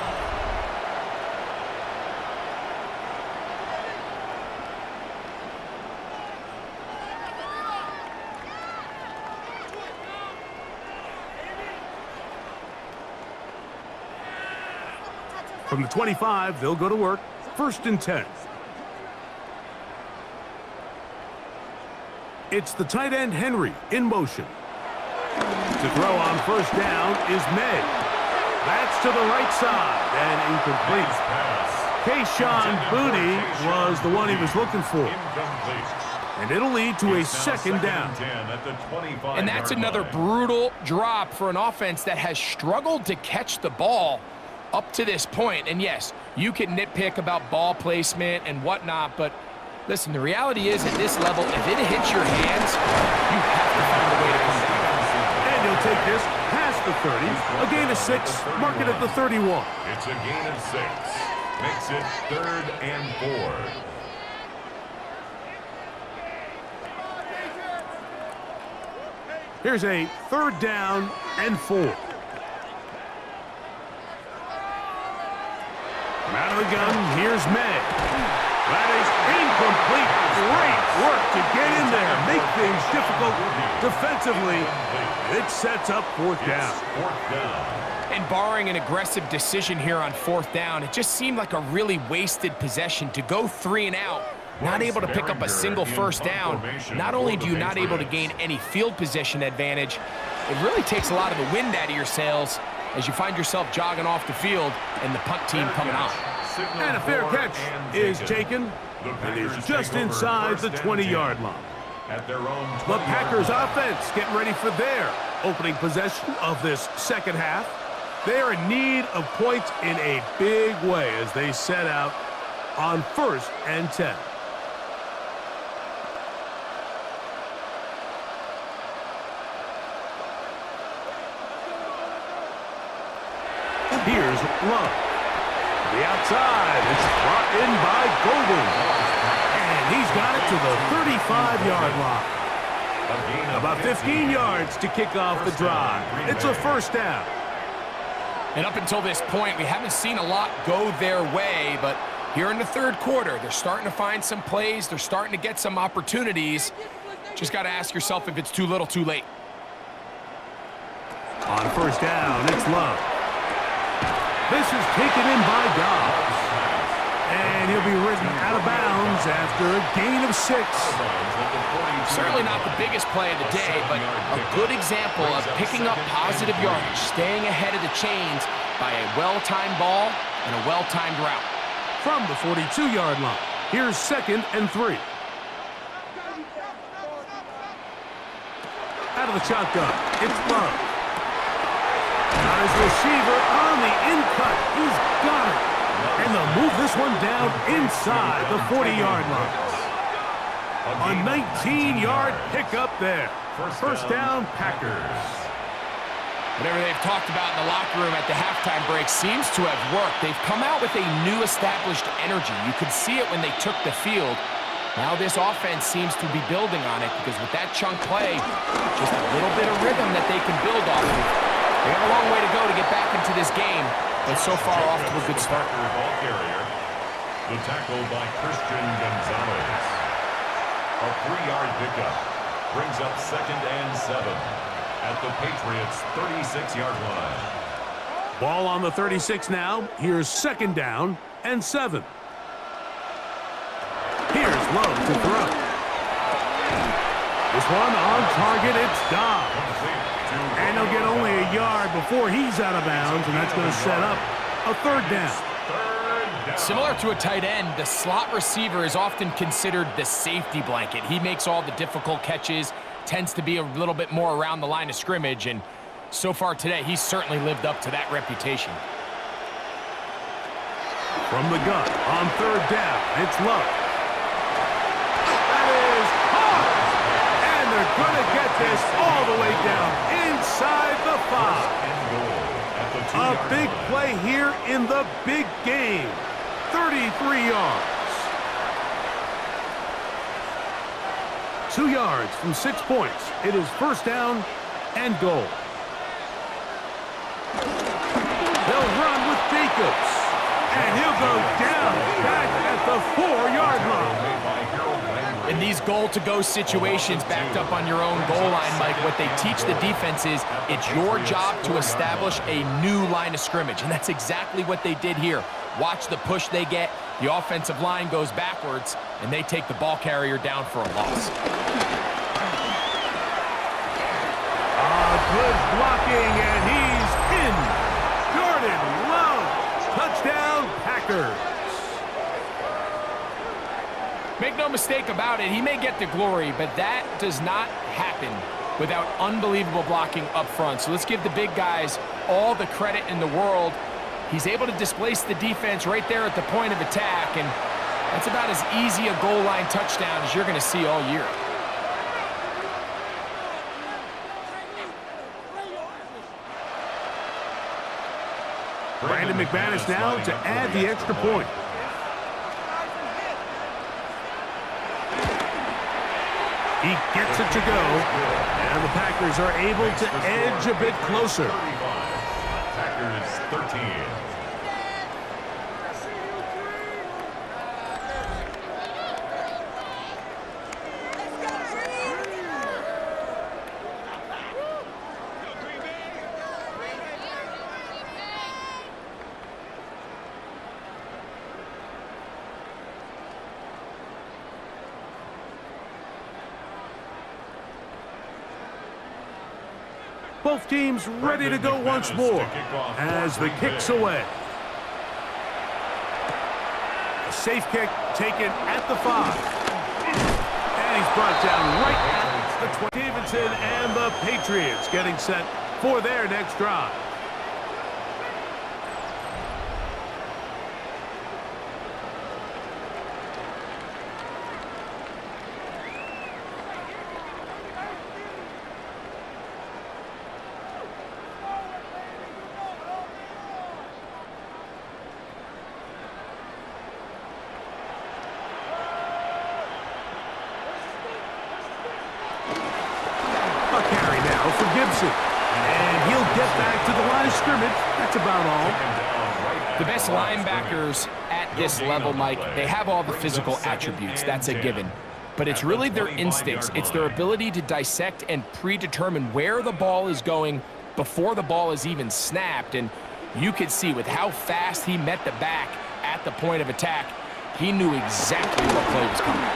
From the 25, they'll go to work. 1st and 10. It's the tight end Henry in motion. To throw on 1st down is May. That's to the right side and incomplete. Kayshawn Boutte was the one he was looking for. And it'll lead to a 2nd down. And that's another brutal drop for an offense that has struggled to catch the ball up to this point. And yes, you can nitpick about ball placement and whatnot, but listen, the reality is at this level, if it hits your hands, you have to find a way to come down. And he'll take this past the 30, a gain of 6, mark it at the 31. It's a gain of 6, makes it 3rd and 4. Here's a 3rd down and 4. Out of the gun, here's May. That is incomplete. Great work to get in there, make things difficult defensively. It sets up 4th down. And barring an aggressive decision here on 4th down, it just seemed like a really wasted possession to go 3 and out not able to pick up a single first down. Not only do you not able to gain any field position advantage, it really takes a lot of the wind out of your sails as you find yourself jogging off the field and the punt team coming on. And a fair catch is taken, and he's just inside the 20-yard line. The Packers offense getting ready for their opening possession of this second half. They are in need of points in a big way as they set out on 1st and 10. Here's Love. The outside. It's brought in by Golden. And he's got it to the 35-yard line. About 15 yards to kick off the drive. It's a first down. And up until this point, we haven't seen a lot go their way, but here in the third quarter, they're starting to find some plays. They're starting to get some opportunities. Just got to ask yourself if it's too little, too late. On first down, it's Love. This is taken in by Dobbs. And he'll be ridden out of bounds after a gain of 6. Certainly not the biggest play of the day, but a good example of picking up positive yardage, staying ahead of the chains by a well-timed ball and a well-timed route. From the 42-yard line, here's 2nd and 3. Out of the shotgun, it's Love. Got his receiver on the in-cut. He's got it. And they'll move this one down inside the 40-yard line. A 19-yard pickup there. First down, Packers. Whatever they've talked about in the locker room at the halftime break seems to have worked. They've come out with a new established energy. You could see it when they took the field. Now this offense seems to be building on it because with that chunk play, just a little bit of rhythm that they can build off of. They have a long way to go to get back into this game, but so far off to a good start. Ball carrier. The tackle by Christian Gonzalez. A 3-yard pickup brings up 2nd and 7 at the Patriots' 36-yard line. Ball on the 36 now. Here's 2nd down and 7. Here's Love to throw. This one on target, it's Dobbs. And he'll get only a yard before he's out of bounds, and that's going to set up a 3rd down. Similar to a tight end, the slot receiver is often considered the safety blanket. He makes all the difficult catches, tends to be a little bit more around the line of scrimmage, and so far today, he's certainly lived up to that reputation. From the gun, on 3rd down, it's Love. That is hard! And they're going to get this all the way down inside the 5. A big play here in the big game. 33 yards. 2 yards from 6 points. It is first down and goal. They'll run with Jacobs. And he'll go down back at the 4-yard line. In these goal-to-go situations backed up on your own goal line, Mike, what they teach the defense is it's your job to establish a new line of scrimmage, and that's exactly what they did here. Watch the push they get. The offensive line goes backwards, and they take the ball carrier down for a loss. Good blocking, and he's in. Jordan Love, touchdown Packers. Make no mistake about it, he may get the glory, but that does not happen without unbelievable blocking up front. So let's give the big guys all the credit in the world. He's able to displace the defense right there at the point of attack, and that's about as easy a goal line touchdown as you're going to see all year. Brandon McManus now to add the extra point. He gets it to go, and the Packers are able to edge a bit closer. Packers 13. Both teams ready to go once more as the kick's away. A safe kick taken at the 5. And he's brought down right at the 20. Davidson and the Patriots getting set for their next drive. For Gibson, and he'll get back to the line of scrimmage. That's about all. The best linebackers at this level, Mike, they have all the physical attributes. That's a given. But it's really their instincts. It's their ability to dissect and predetermine where the ball is going before the ball is even snapped. And you could see with how fast he met the back at the point of attack, he knew exactly what play was coming.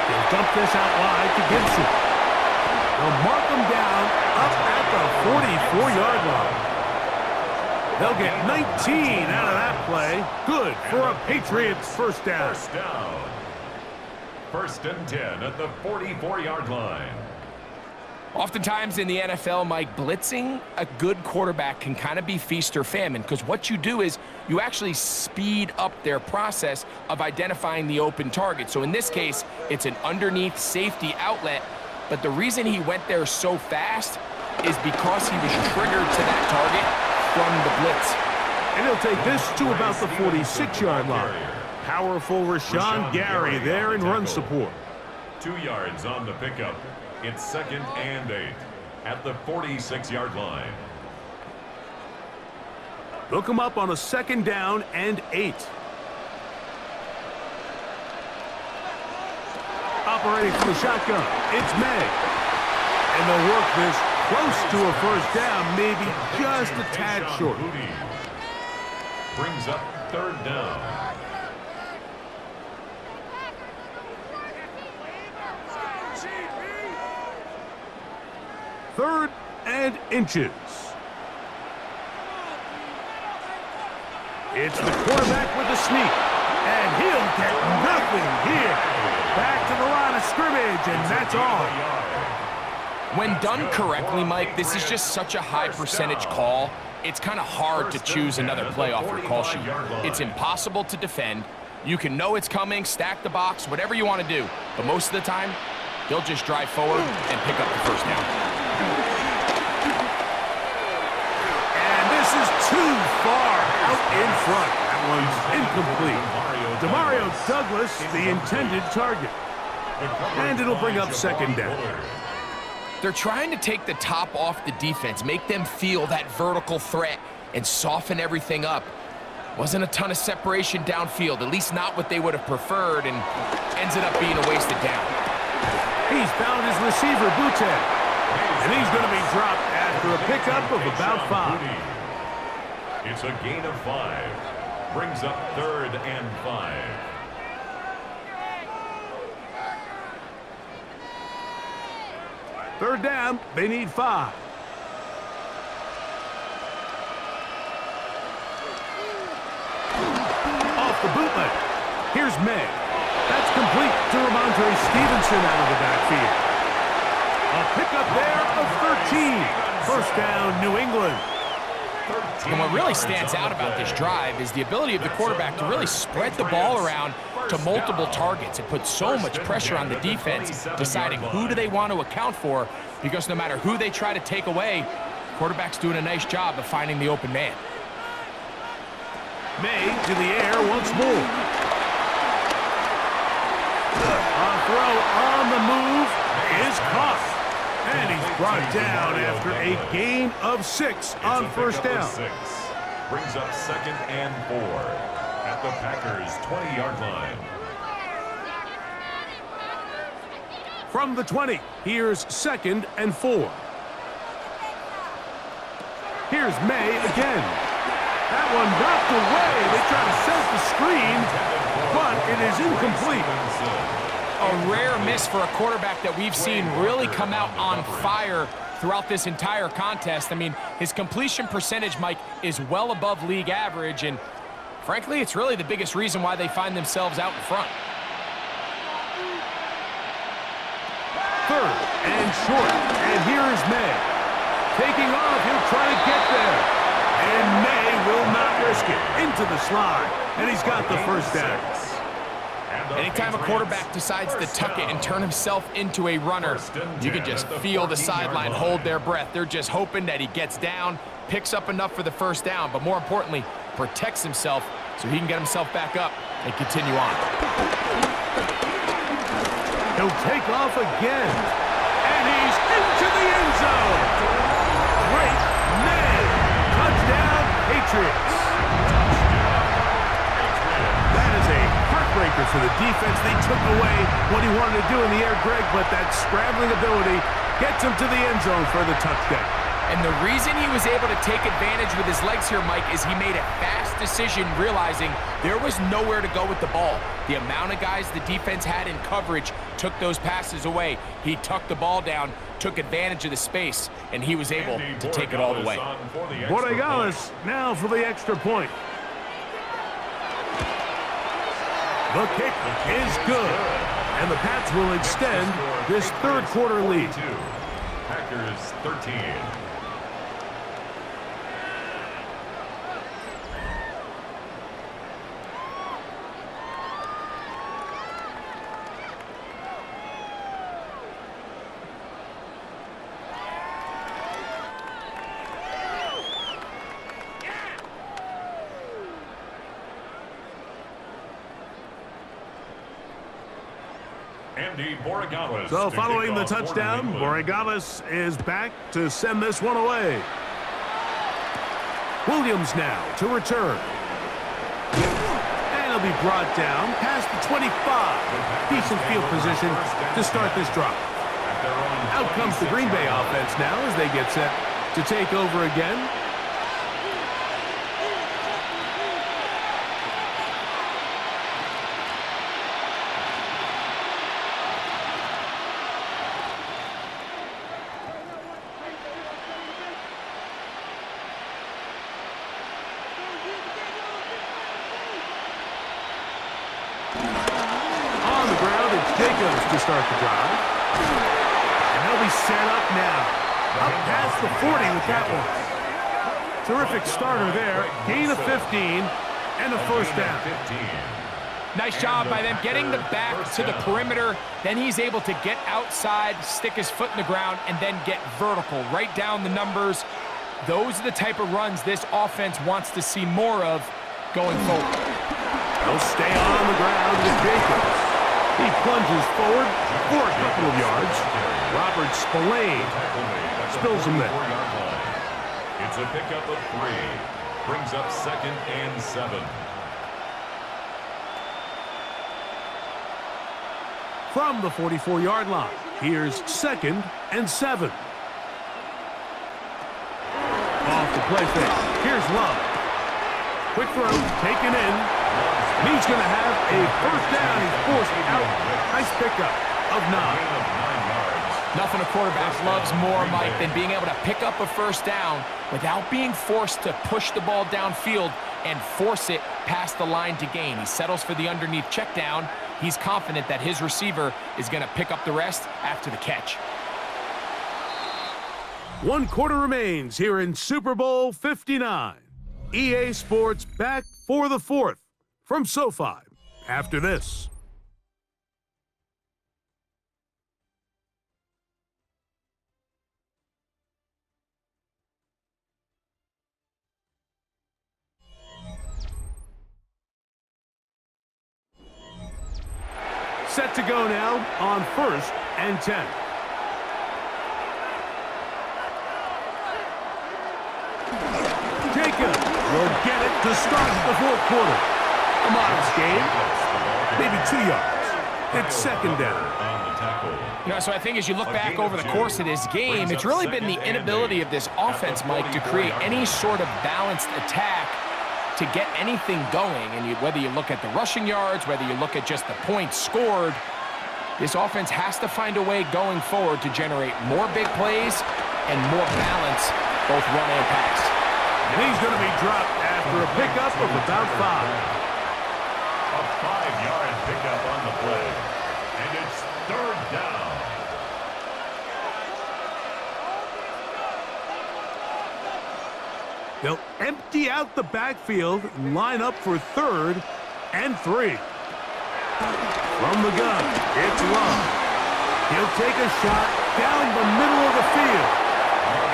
He'll dump this out wide to Gibson. They'll mark them down up at the 44-yard line. They'll get 19 out of that play. Good for a Patriots first down. First and 10 at the 44-yard line. Oftentimes in the NFL, Mike, blitzing a good quarterback can kind of be feast or famine, because what you do is you actually speed up their process of identifying the open target. So in this case, it's an underneath safety outlet. But the reason he went there so fast is because he was triggered to that target from the blitz. And he'll take this to about the 46-yard line. Powerful Rashawn Gary there in run support. 2 yards on the pickup. It's 2nd and 8 at the 46-yard line. Look him up on a 2nd down and 8. Operating from the shotgun, it's May. And they'll work this close to a first down, maybe just a tad short. Brings up 3rd down. Third and inches. It's the quarterback with the sneak. And he'll get nothing here. Back to the line of scrimmage, and that's all. When done correctly, Mike, this is just such a high percentage call. It's kind of hard to choose another play off your call sheet. It's impossible to defend. You can know it's coming, stack the box, whatever you want to do. But most of the time, they'll just drive forward and pick up the first down. And this is too far out in front. That one's incomplete. Demario Douglas, the intended target. And it'll bring up 2nd down. They're trying to take the top off the defense, make them feel that vertical threat, and soften everything up. Wasn't a ton of separation downfield, at least not what they would have preferred, and ends up being a wasted down. He's found his receiver, Butte. And he's going to be dropped after a pickup of about 5. It's a gain of 5. Brings up 3rd and 5. Third down, they need 5. Off the bootleg. Here's May. That's complete to Ramondre Stevenson out of the backfield. A pickup there of 13. First down, New England. And what really stands out about this drive is the ability of the quarterback to really spread the ball around to multiple targets. It puts so much pressure on the defense, deciding who do they want to account for, because no matter who they try to take away, quarterback's doing a nice job of finding the open man. May to the air once more. A throw on the move is caught. And he's brought down after a gain of 6 on first down. 6. Brings up 2nd and 4 at the Packers' 20-yard line. From the 20, here's 2nd and 4. Here's May again. That one knocked away. They try to set the screen, but it is incomplete. A rare miss for a quarterback that we've seen really come out on fire throughout this entire contest. I mean, his completion percentage, Mike, is well above league average, and frankly, it's really the biggest reason why they find themselves out in front. Third and short, and here is May. Taking off, he'll try to get there. And May will not risk it. Into the slide, and he's got the first down. Anytime a quarterback decides to tuck it and turn himself into a runner, you can just feel the sideline hold their breath. They're just hoping that he gets down, picks up enough for the first down, but more importantly, protects himself so he can get himself back up and continue on. He'll take off again, and he's into the end zone. Great May. Touchdown, Patriots. That is a heartbreaker for the defense. They took away what he wanted to do in the air, Greg, but that scrambling ability gets him to the end zone for the touchdown. And the reason he was able to take advantage with his legs here, Mike, is he made a fast decision realizing there was nowhere to go with the ball. The amount of guys the defense had in coverage took those passes away. He tucked the ball down, took advantage of the space, and he was able to take it all the way. Borregales now for the extra point. The kick is good, and the Pats will extend this third quarter lead. Packers 13. So following the touchdown, Borregales is back to send this one away. Williams now to return. And he'll be brought down past the 25. Decent field position to start this drive. Out comes the Green Bay offense now as they get set to take over again. To start the drive. And they'll be set up now. Up past the 40 with that one. Terrific starter there. Gain of 15 and a first down. Nice job by them getting the back to the perimeter. Then he's able to get outside, stick his foot in the ground, and then get vertical. Right down the numbers. Those are the type of runs this offense wants to see more of going forward. They'll stay on the ground with Jacobs. He plunges forward for a couple of yards. Robert Spillane spills him there. It's a pickup of 3. Brings up 2nd and 7. From the 44-yard line, here's 2nd and 7. Off the play fake. Here's Love. Quick throw, taken in. He's going to have a first down. He's forced out. Nice pickup of 9. Nothing a quarterback loves more, Mike, than being able to pick up a first down without being forced to push the ball downfield and force it past the line to gain. He settles for the underneath check down. He's confident that his receiver is going to pick up the rest after the catch. 1 quarter remains here in Super Bowl 59. EA Sports back for the 4th. From SoFi, after this. Set to go now on 1st and 10. Jacob will get it to start the 4th quarter. A modest game, maybe 2 yards. It's 2nd down. You know, so I think as you look back over the course of this game, it's really been the inability of this offense, Mike, to create any sort of balanced attack to get anything going. And whether you look at the rushing yards, whether you look at just the points scored, this offense has to find a way going forward to generate more big plays and more balance, both run and pass. And he's going to be dropped after a pickup of about 5. A 5-yard pickup on the play. And it's 3rd down. They'll empty out the backfield and line up for 3rd and 3. From the gun, it's Love. He'll take a shot down the middle of the field.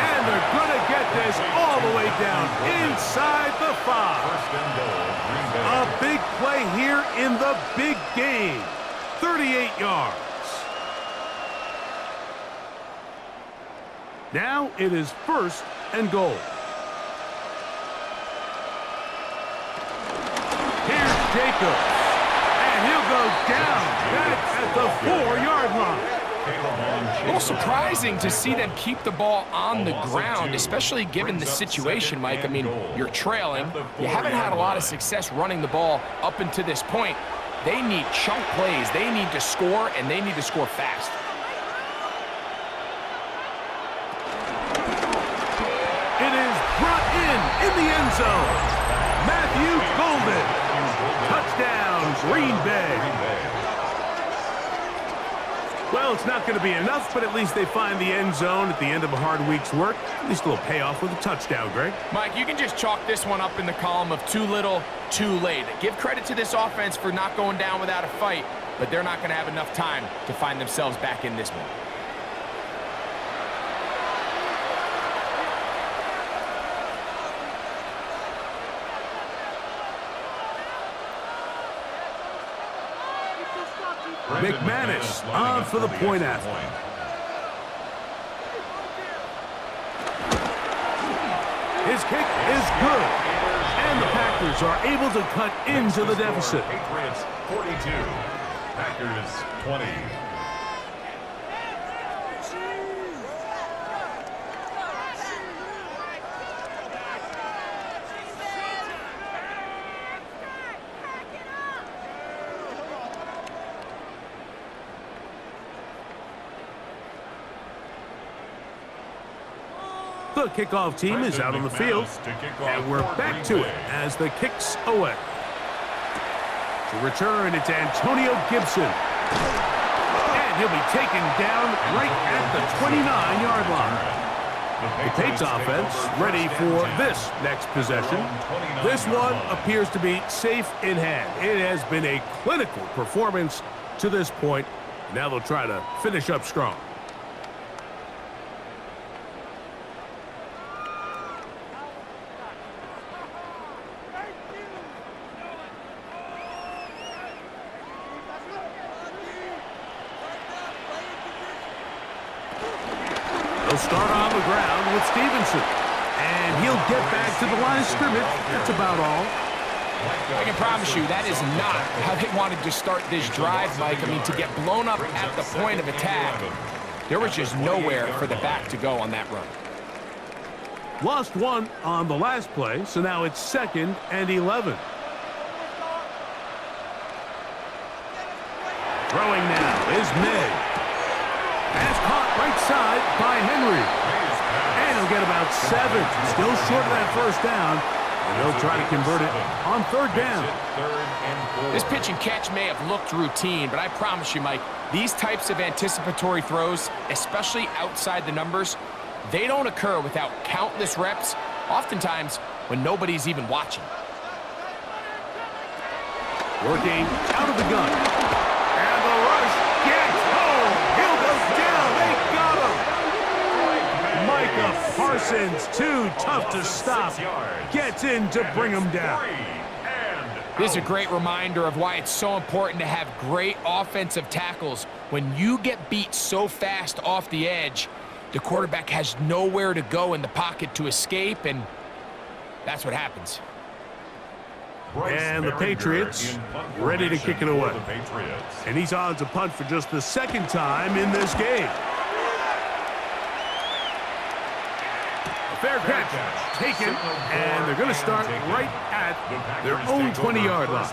And they're going to get this all the way down inside the 5. First and goal, Green Bay. A big play here in the big game. 38 yards. Now it is 1st and goal. Here's Jacobs. And he'll go down back at the 4-yard line. A little surprising to see them keep the ball on the ground, especially given the situation, Mike. I mean, you're trailing. You haven't had a lot of success running the ball up until this point. They need chunk plays. They need to score, and they need to score fast. It is brought in the end zone. Matthew Golden. Touchdown, Green Bay. Well, it's not going to be enough, but at least they find the end zone at the end of a hard week's work. At least a little payoff with a touchdown, Greg. Mike, you can just chalk this one up in the column of too little, too late. Give credit to this offense for not going down without a fight, but they're not going to have enough time to find themselves back in this one. McManus on for the point after. His kick is good. And the Packers are able to cut into the deficit. Patriots 42, Packers 20. The kickoff team is out on the field, and we're back to it as the kick's away. To return, it's Antonio Gibson. And he'll be taken down right at the 29-yard line. The Patriots offense ready for this next possession. This one appears to be safe in hand. It has been a clinical performance to this point. Now they'll try to finish up strong. They'll start on the ground with Stevenson. And he'll get back to the line of scrimmage. That's about all. I can promise you that is not how they wanted to start this drive, Mike. I mean, to get blown up at the point of attack, there was just nowhere for the back to go on that run. Lost one on the last play, so now it's 2nd and 11. Throwing now is May. Pass caught right side by Henry. And he'll get about 7. Still short of that first down. And they'll try to convert it on 3rd down. This pitch and catch may have looked routine, but I promise you, Mike, these types of anticipatory throws, especially outside the numbers, they don't occur without countless reps, oftentimes when nobody's even watching. Working out of the gun. And the rush gets home. He'll go down. They got him. Micah Parsons, too tough to stop. Gets in to bring him down. This is a great reminder of why it's so important to have great offensive tackles. When you get beat so fast off the edge, the quarterback has nowhere to go in the pocket to escape, and that's what happens. And the Patriots ready to kick it away. And he's on to punt for just the 2nd time in this game. A fair catch taken, and they're going to start right at their own 20-yard line.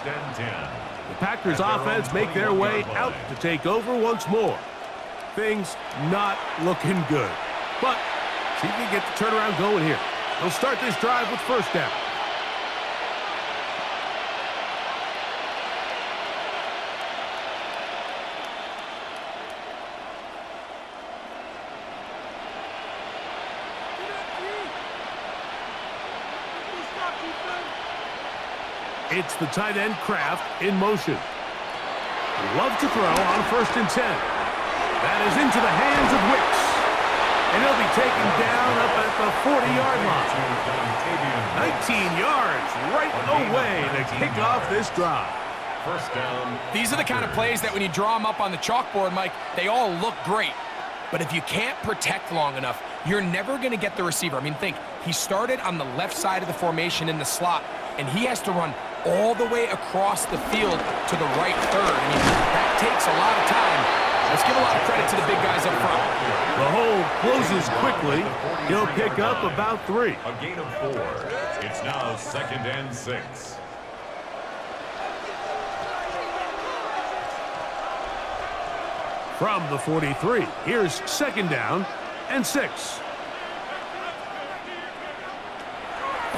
The Packers offense make their way out to take over once more. Things not looking good, but See if he can get the turnaround going here. He'll start this drive with first down. It's the tight end Kraft in motion. Love to throw on 1st and 10. That is into the hands of Wicks. And he'll be taken down up at the 40-yard line. 19 yards right away to kick off this drive. First down. These are the kind of plays that when you draw them up on the chalkboard, Mike, they all look great. But if you can't protect long enough, you're never going to get the receiver. I mean, think, he started on the left side of the formation in the slot, and he has to run all the way across the field to the right third. I mean, that takes a lot of time. Let's give a lot of credit to the big guys up front. The hole closes quickly. He'll pick up about 3. A gain of 4. It's now 2nd and 6. From the 43, here's 2nd down and 6.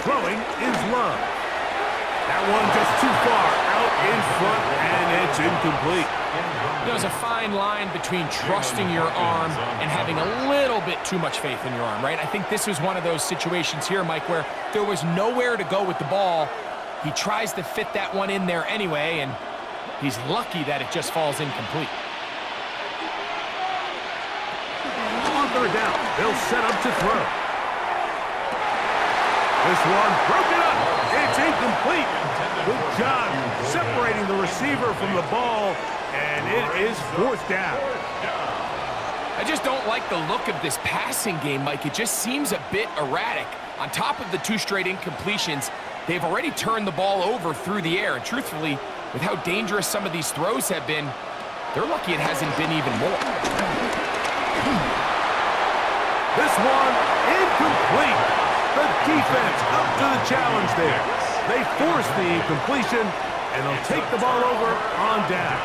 Throwing is Love. That one just too far out in front, and it's incomplete. There's a fine line between trusting your arm and having a little bit too much faith in your arm, right? I think this was one of those situations here, Mike, where there was nowhere to go with the ball. He tries to fit that one in there anyway, and he's lucky that it just falls incomplete. On 3rd down, they'll set up to throw. This one broken up. It's incomplete. Good job separating the receiver from the ball, and it is 4th down. I just don't like the look of this passing game, Mike. It just seems a bit erratic. On top of the 2 straight incompletions, they've already turned the ball over through the air. And truthfully, with how dangerous some of these throws have been, they're lucky it hasn't been even more. This one incomplete. The defense up to the challenge there. They force the incompletion, and they'll take the ball over on down.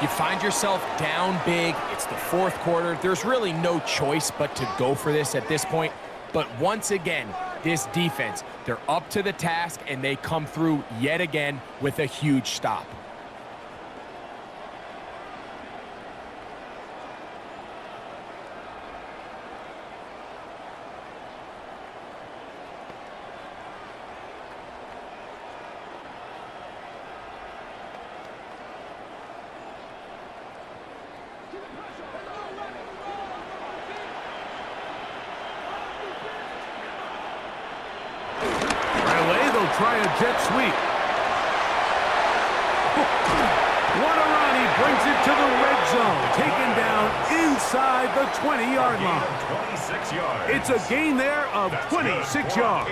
You find yourself down big. It's the 4th quarter. There's really no choice but to go for this at this point. But once again, this defense, they're up to the task, and they come through yet again with a huge stop. Try a jet sweep. What a run. He brings it to the red zone. Taken down inside the 20-yard line. 26 yards. It's a gain there of 26 yards.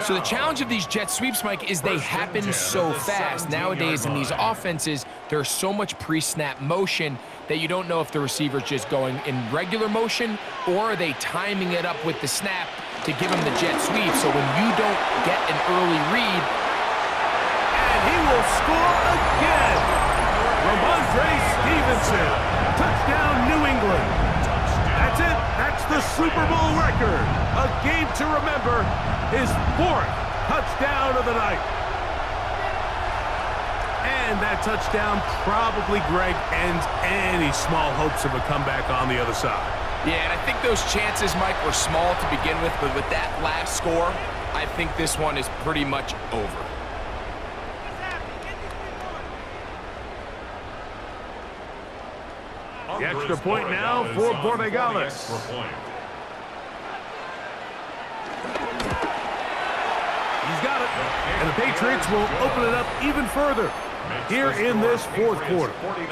So the challenge of these jet sweeps, Mike, is they happen so fast. Nowadays in these offenses, there's so much pre-snap motion that you don't know if the receiver's just going in regular motion or are they timing it up with the snap to give him the jet sweep. So when you don't get an early read, and he will score again. Ramondre Stevenson, touchdown New England. That's it. That's the Super Bowl record. A game to remember. His 4th touchdown of the night. And that touchdown probably, Greg, ends any small hopes of a comeback on the other side. yeah, and I think those chances, Mike, were small to begin with, but with that last score, I think this one is pretty much over. The extra point now for Borregales. He's got it, and the Patriots will open it up even further here in this 4th quarter. 49,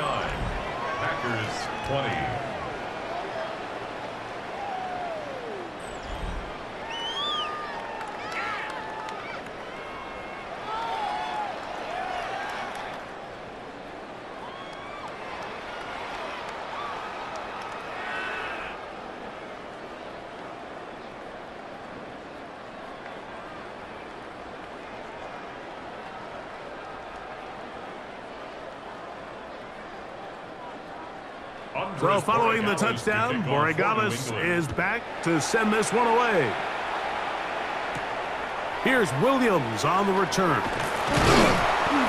Packers 20. So following the touchdown, Borregales is back to send this one away. Here's Williams on the return.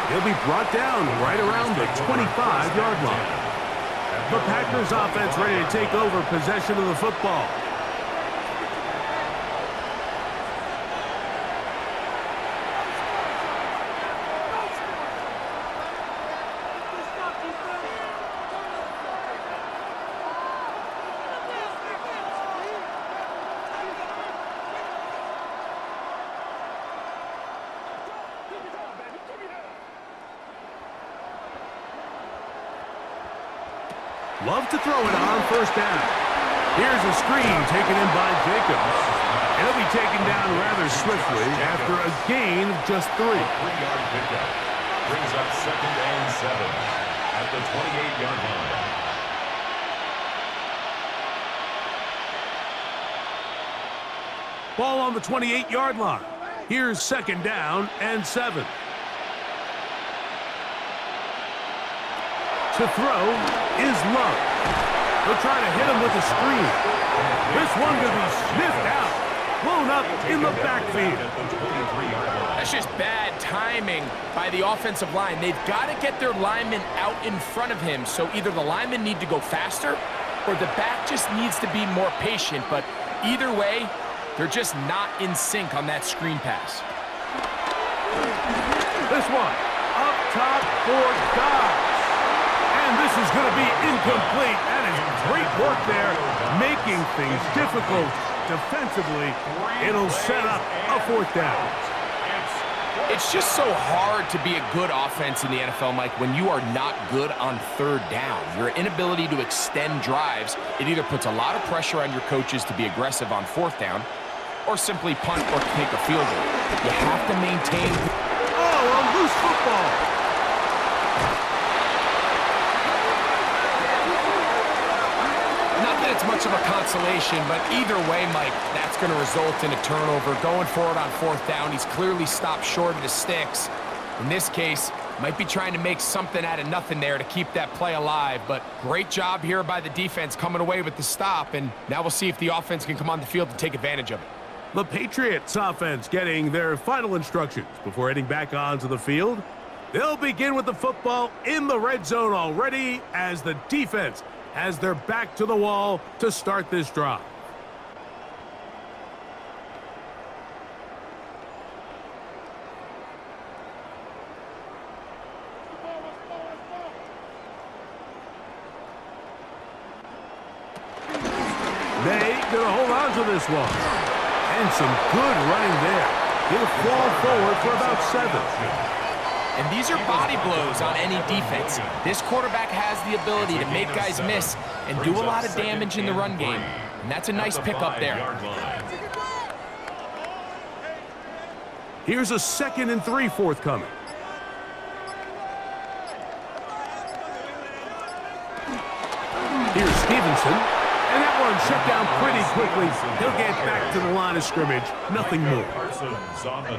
He'll be brought down right around the 25-yard line. The Packers offense ready to take over possession of the football. Love to throw it on first down. Here's a screen taken in by Jacobs. He'll be taken down rather swiftly after a gain of just 3. 3-yard pickup brings up 2nd and 7 at the 28-yard line. Ball on the 28-yard line. Here's 2nd down and 7. To throw is Love. They'll try to hit him with a screen. This one going to be sniffed out. Blown up in the backfield. That's just bad timing by the offensive line. They've got to get their linemen out in front of him, so either the linemen need to go faster or the back just needs to be more patient. But either way, they're just not in sync on that screen pass. This one up top for Dobbs. And this is going to be incomplete. That is great work there, making things difficult defensively. It'll set up a 4th down. It's just so hard to be a good offense in the NFL, Mike, when you are not good on 3rd down. Your inability to extend drives, it either puts a lot of pressure on your coaches to be aggressive on 4th down or simply punt or take a field goal. You have to maintain... Oh, a loose football. It's much of a consolation, but either way, Mike, that's going to result in a turnover. Going forward on 4th down, he's clearly stopped short of the sticks. In this case, might be trying to make something out of nothing there to keep that play alive, but great job here by the defense coming away with the stop, and now we'll see if the offense can come on the field to take advantage of it. The Patriots offense getting their final instructions before heading back onto the field. They'll begin with the football in the red zone already as the defense has their back to the wall to start this drive. They gonna hold on to this one. And some good running there. He'll fall forward for about 7. And these are body blows on any defense. This quarterback has the ability to make guys miss and do a lot of damage in the run game. And that's a nice pickup there. Here's a 2nd and 3 forthcoming. Here's Stevenson. And that one shut down pretty quickly. He'll get back to the line of scrimmage. Nothing more.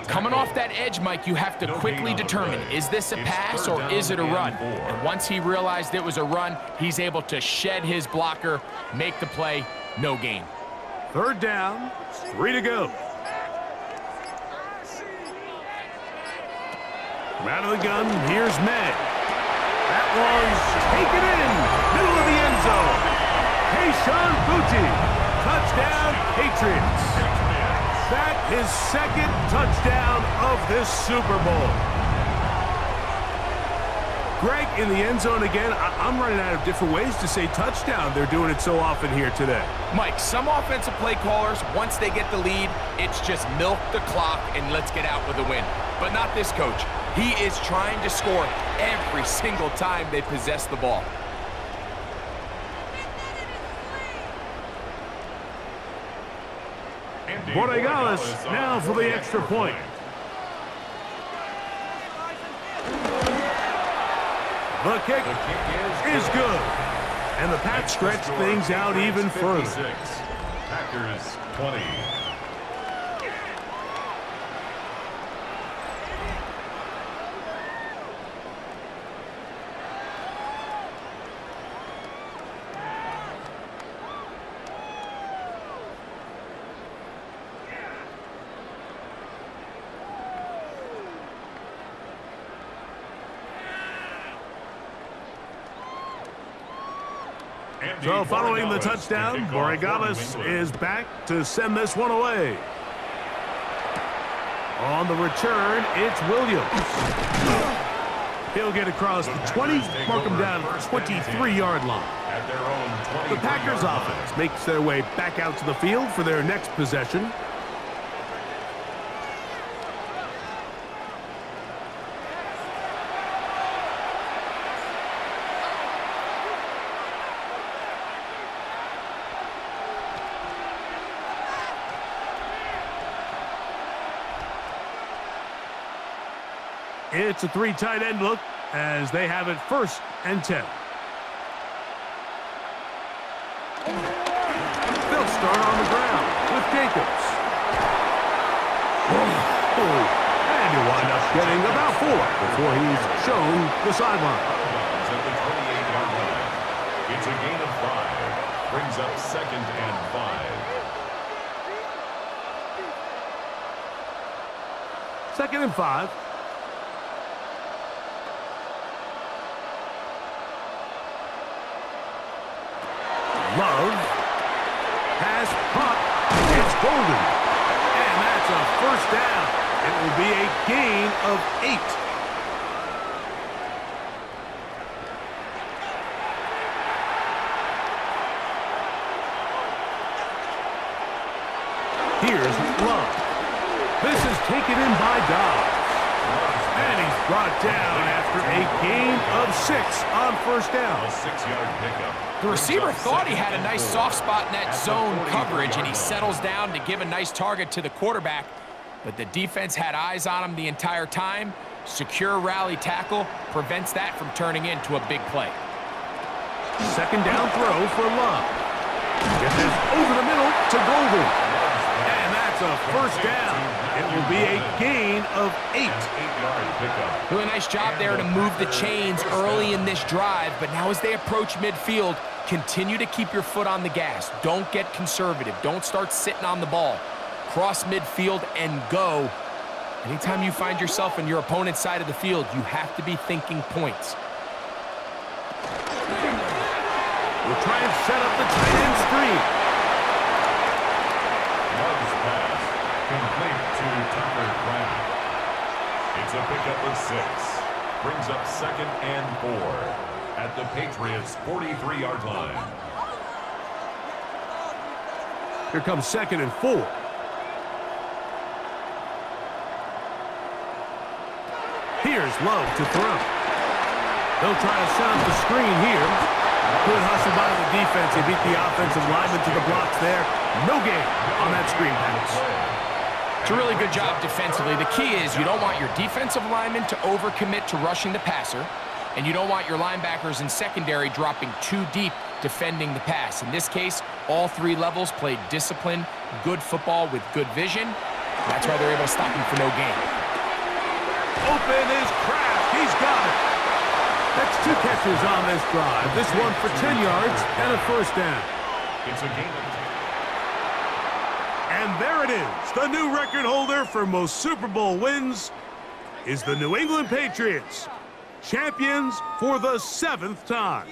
Coming off that edge, Mike, you have to quickly determine, is this a pass or is it a run? And once he realized it was a run, he's able to shed his blocker, make the play, no gain. 3rd down, 3 to go. From out of the gun, here's Med. That one's taken in, middle of the end zone. Sean Bucci, touchdown Patriots. That is 2nd touchdown of this Super Bowl. Greg, in the end zone again, I'm running out of different ways to say touchdown. They're doing it so often here today. Mike, some offensive play callers, once they get the lead, it's just milk the clock and let's get out with a win. But not this coach. He is trying to score every single time they possess the ball. Borregales now for the extra point. The kick is good. And the Pats stretch things out even further. Packers 20. So following the touchdown, Borregales is back to send this one away. On the return, it's Williams. He'll get across the 20, mark him down at the 23-yard line. The Packers offense makes their way back out to the field for their next possession. It's a three tight end look as they have it 1st and 10. They'll start on the ground with Jacobs. And he'll wind up getting about 4 before he's shown the sideline. At the 28-yard line. It's a gain of 5. Brings up 2nd and 5. 2nd and 5. Love has caught. It's golden. And that's a 1st down. It will be a gain of 8. Here's Love. This is taken in by Dobbs. And he's brought down after a gain of 6 on 1st down. A 6-yard pickup. The receiver thought he had a nice soft spot in that zone coverage, and he settles down to give a nice target to the quarterback. But the defense had eyes on him the entire time. Secure rally tackle prevents that from turning into a big play. 2nd down throw for Love. Get this over the middle to Golden. And that's a 1st down. It will be a gain of 8. Doing a nice job there to move the chains early in this drive, but now as they approach midfield, continue to keep your foot on the gas. Don't get conservative. Don't start sitting on the ball. Cross midfield and go. Anytime you find yourself on your opponent's side of the field, you have to be thinking points. We'll try and set up the tight end screen. Love's pass complete to Tucker Kraft. It's a pickup of 6. Brings up 2nd and 4 at the Patriots' 43-yard line. Here comes 2nd and 4. Here's Love to throw. They'll try to set up the screen here. Good hustle by the defense. They beat the offensive lineman to the blocks there. No gain on that screen pass. It's a really good job defensively. The key is you don't want your defensive linemen to overcommit to rushing the passer, and you don't want your linebackers in secondary dropping too deep defending the pass. In this case, all 3 levels played disciplined, good football with good vision. That's why they're able to stop him for no gain. Open is Kraft. He's got it. That's 2 catches on this drive. This one for 10 yards and a 1st down. It's a gain of 10. And there it is. The new record holder for most Super Bowl wins is the New England Patriots, champions for the 7th time.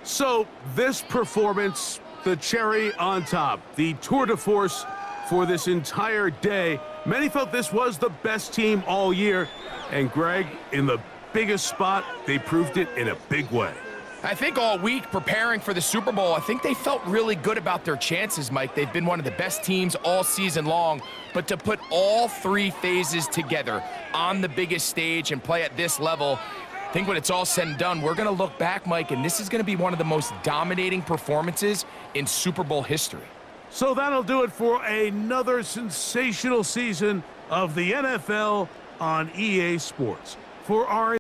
So this performance, the cherry on top, the tour de force for this entire day. Many felt this was the best team all year. And Greg, in the biggest spot, they proved it in a big way. I think all week preparing for the Super Bowl, I think they felt really good about their chances, Mike. They've been one of the best teams all season long, but to put all 3 phases together on the biggest stage and play at this level, I think when it's all said and done, we're going to look back, Mike, and this is going to be one of the most dominating performances in Super Bowl history. So that'll do it for another sensational season of the NFL on EA Sports. For our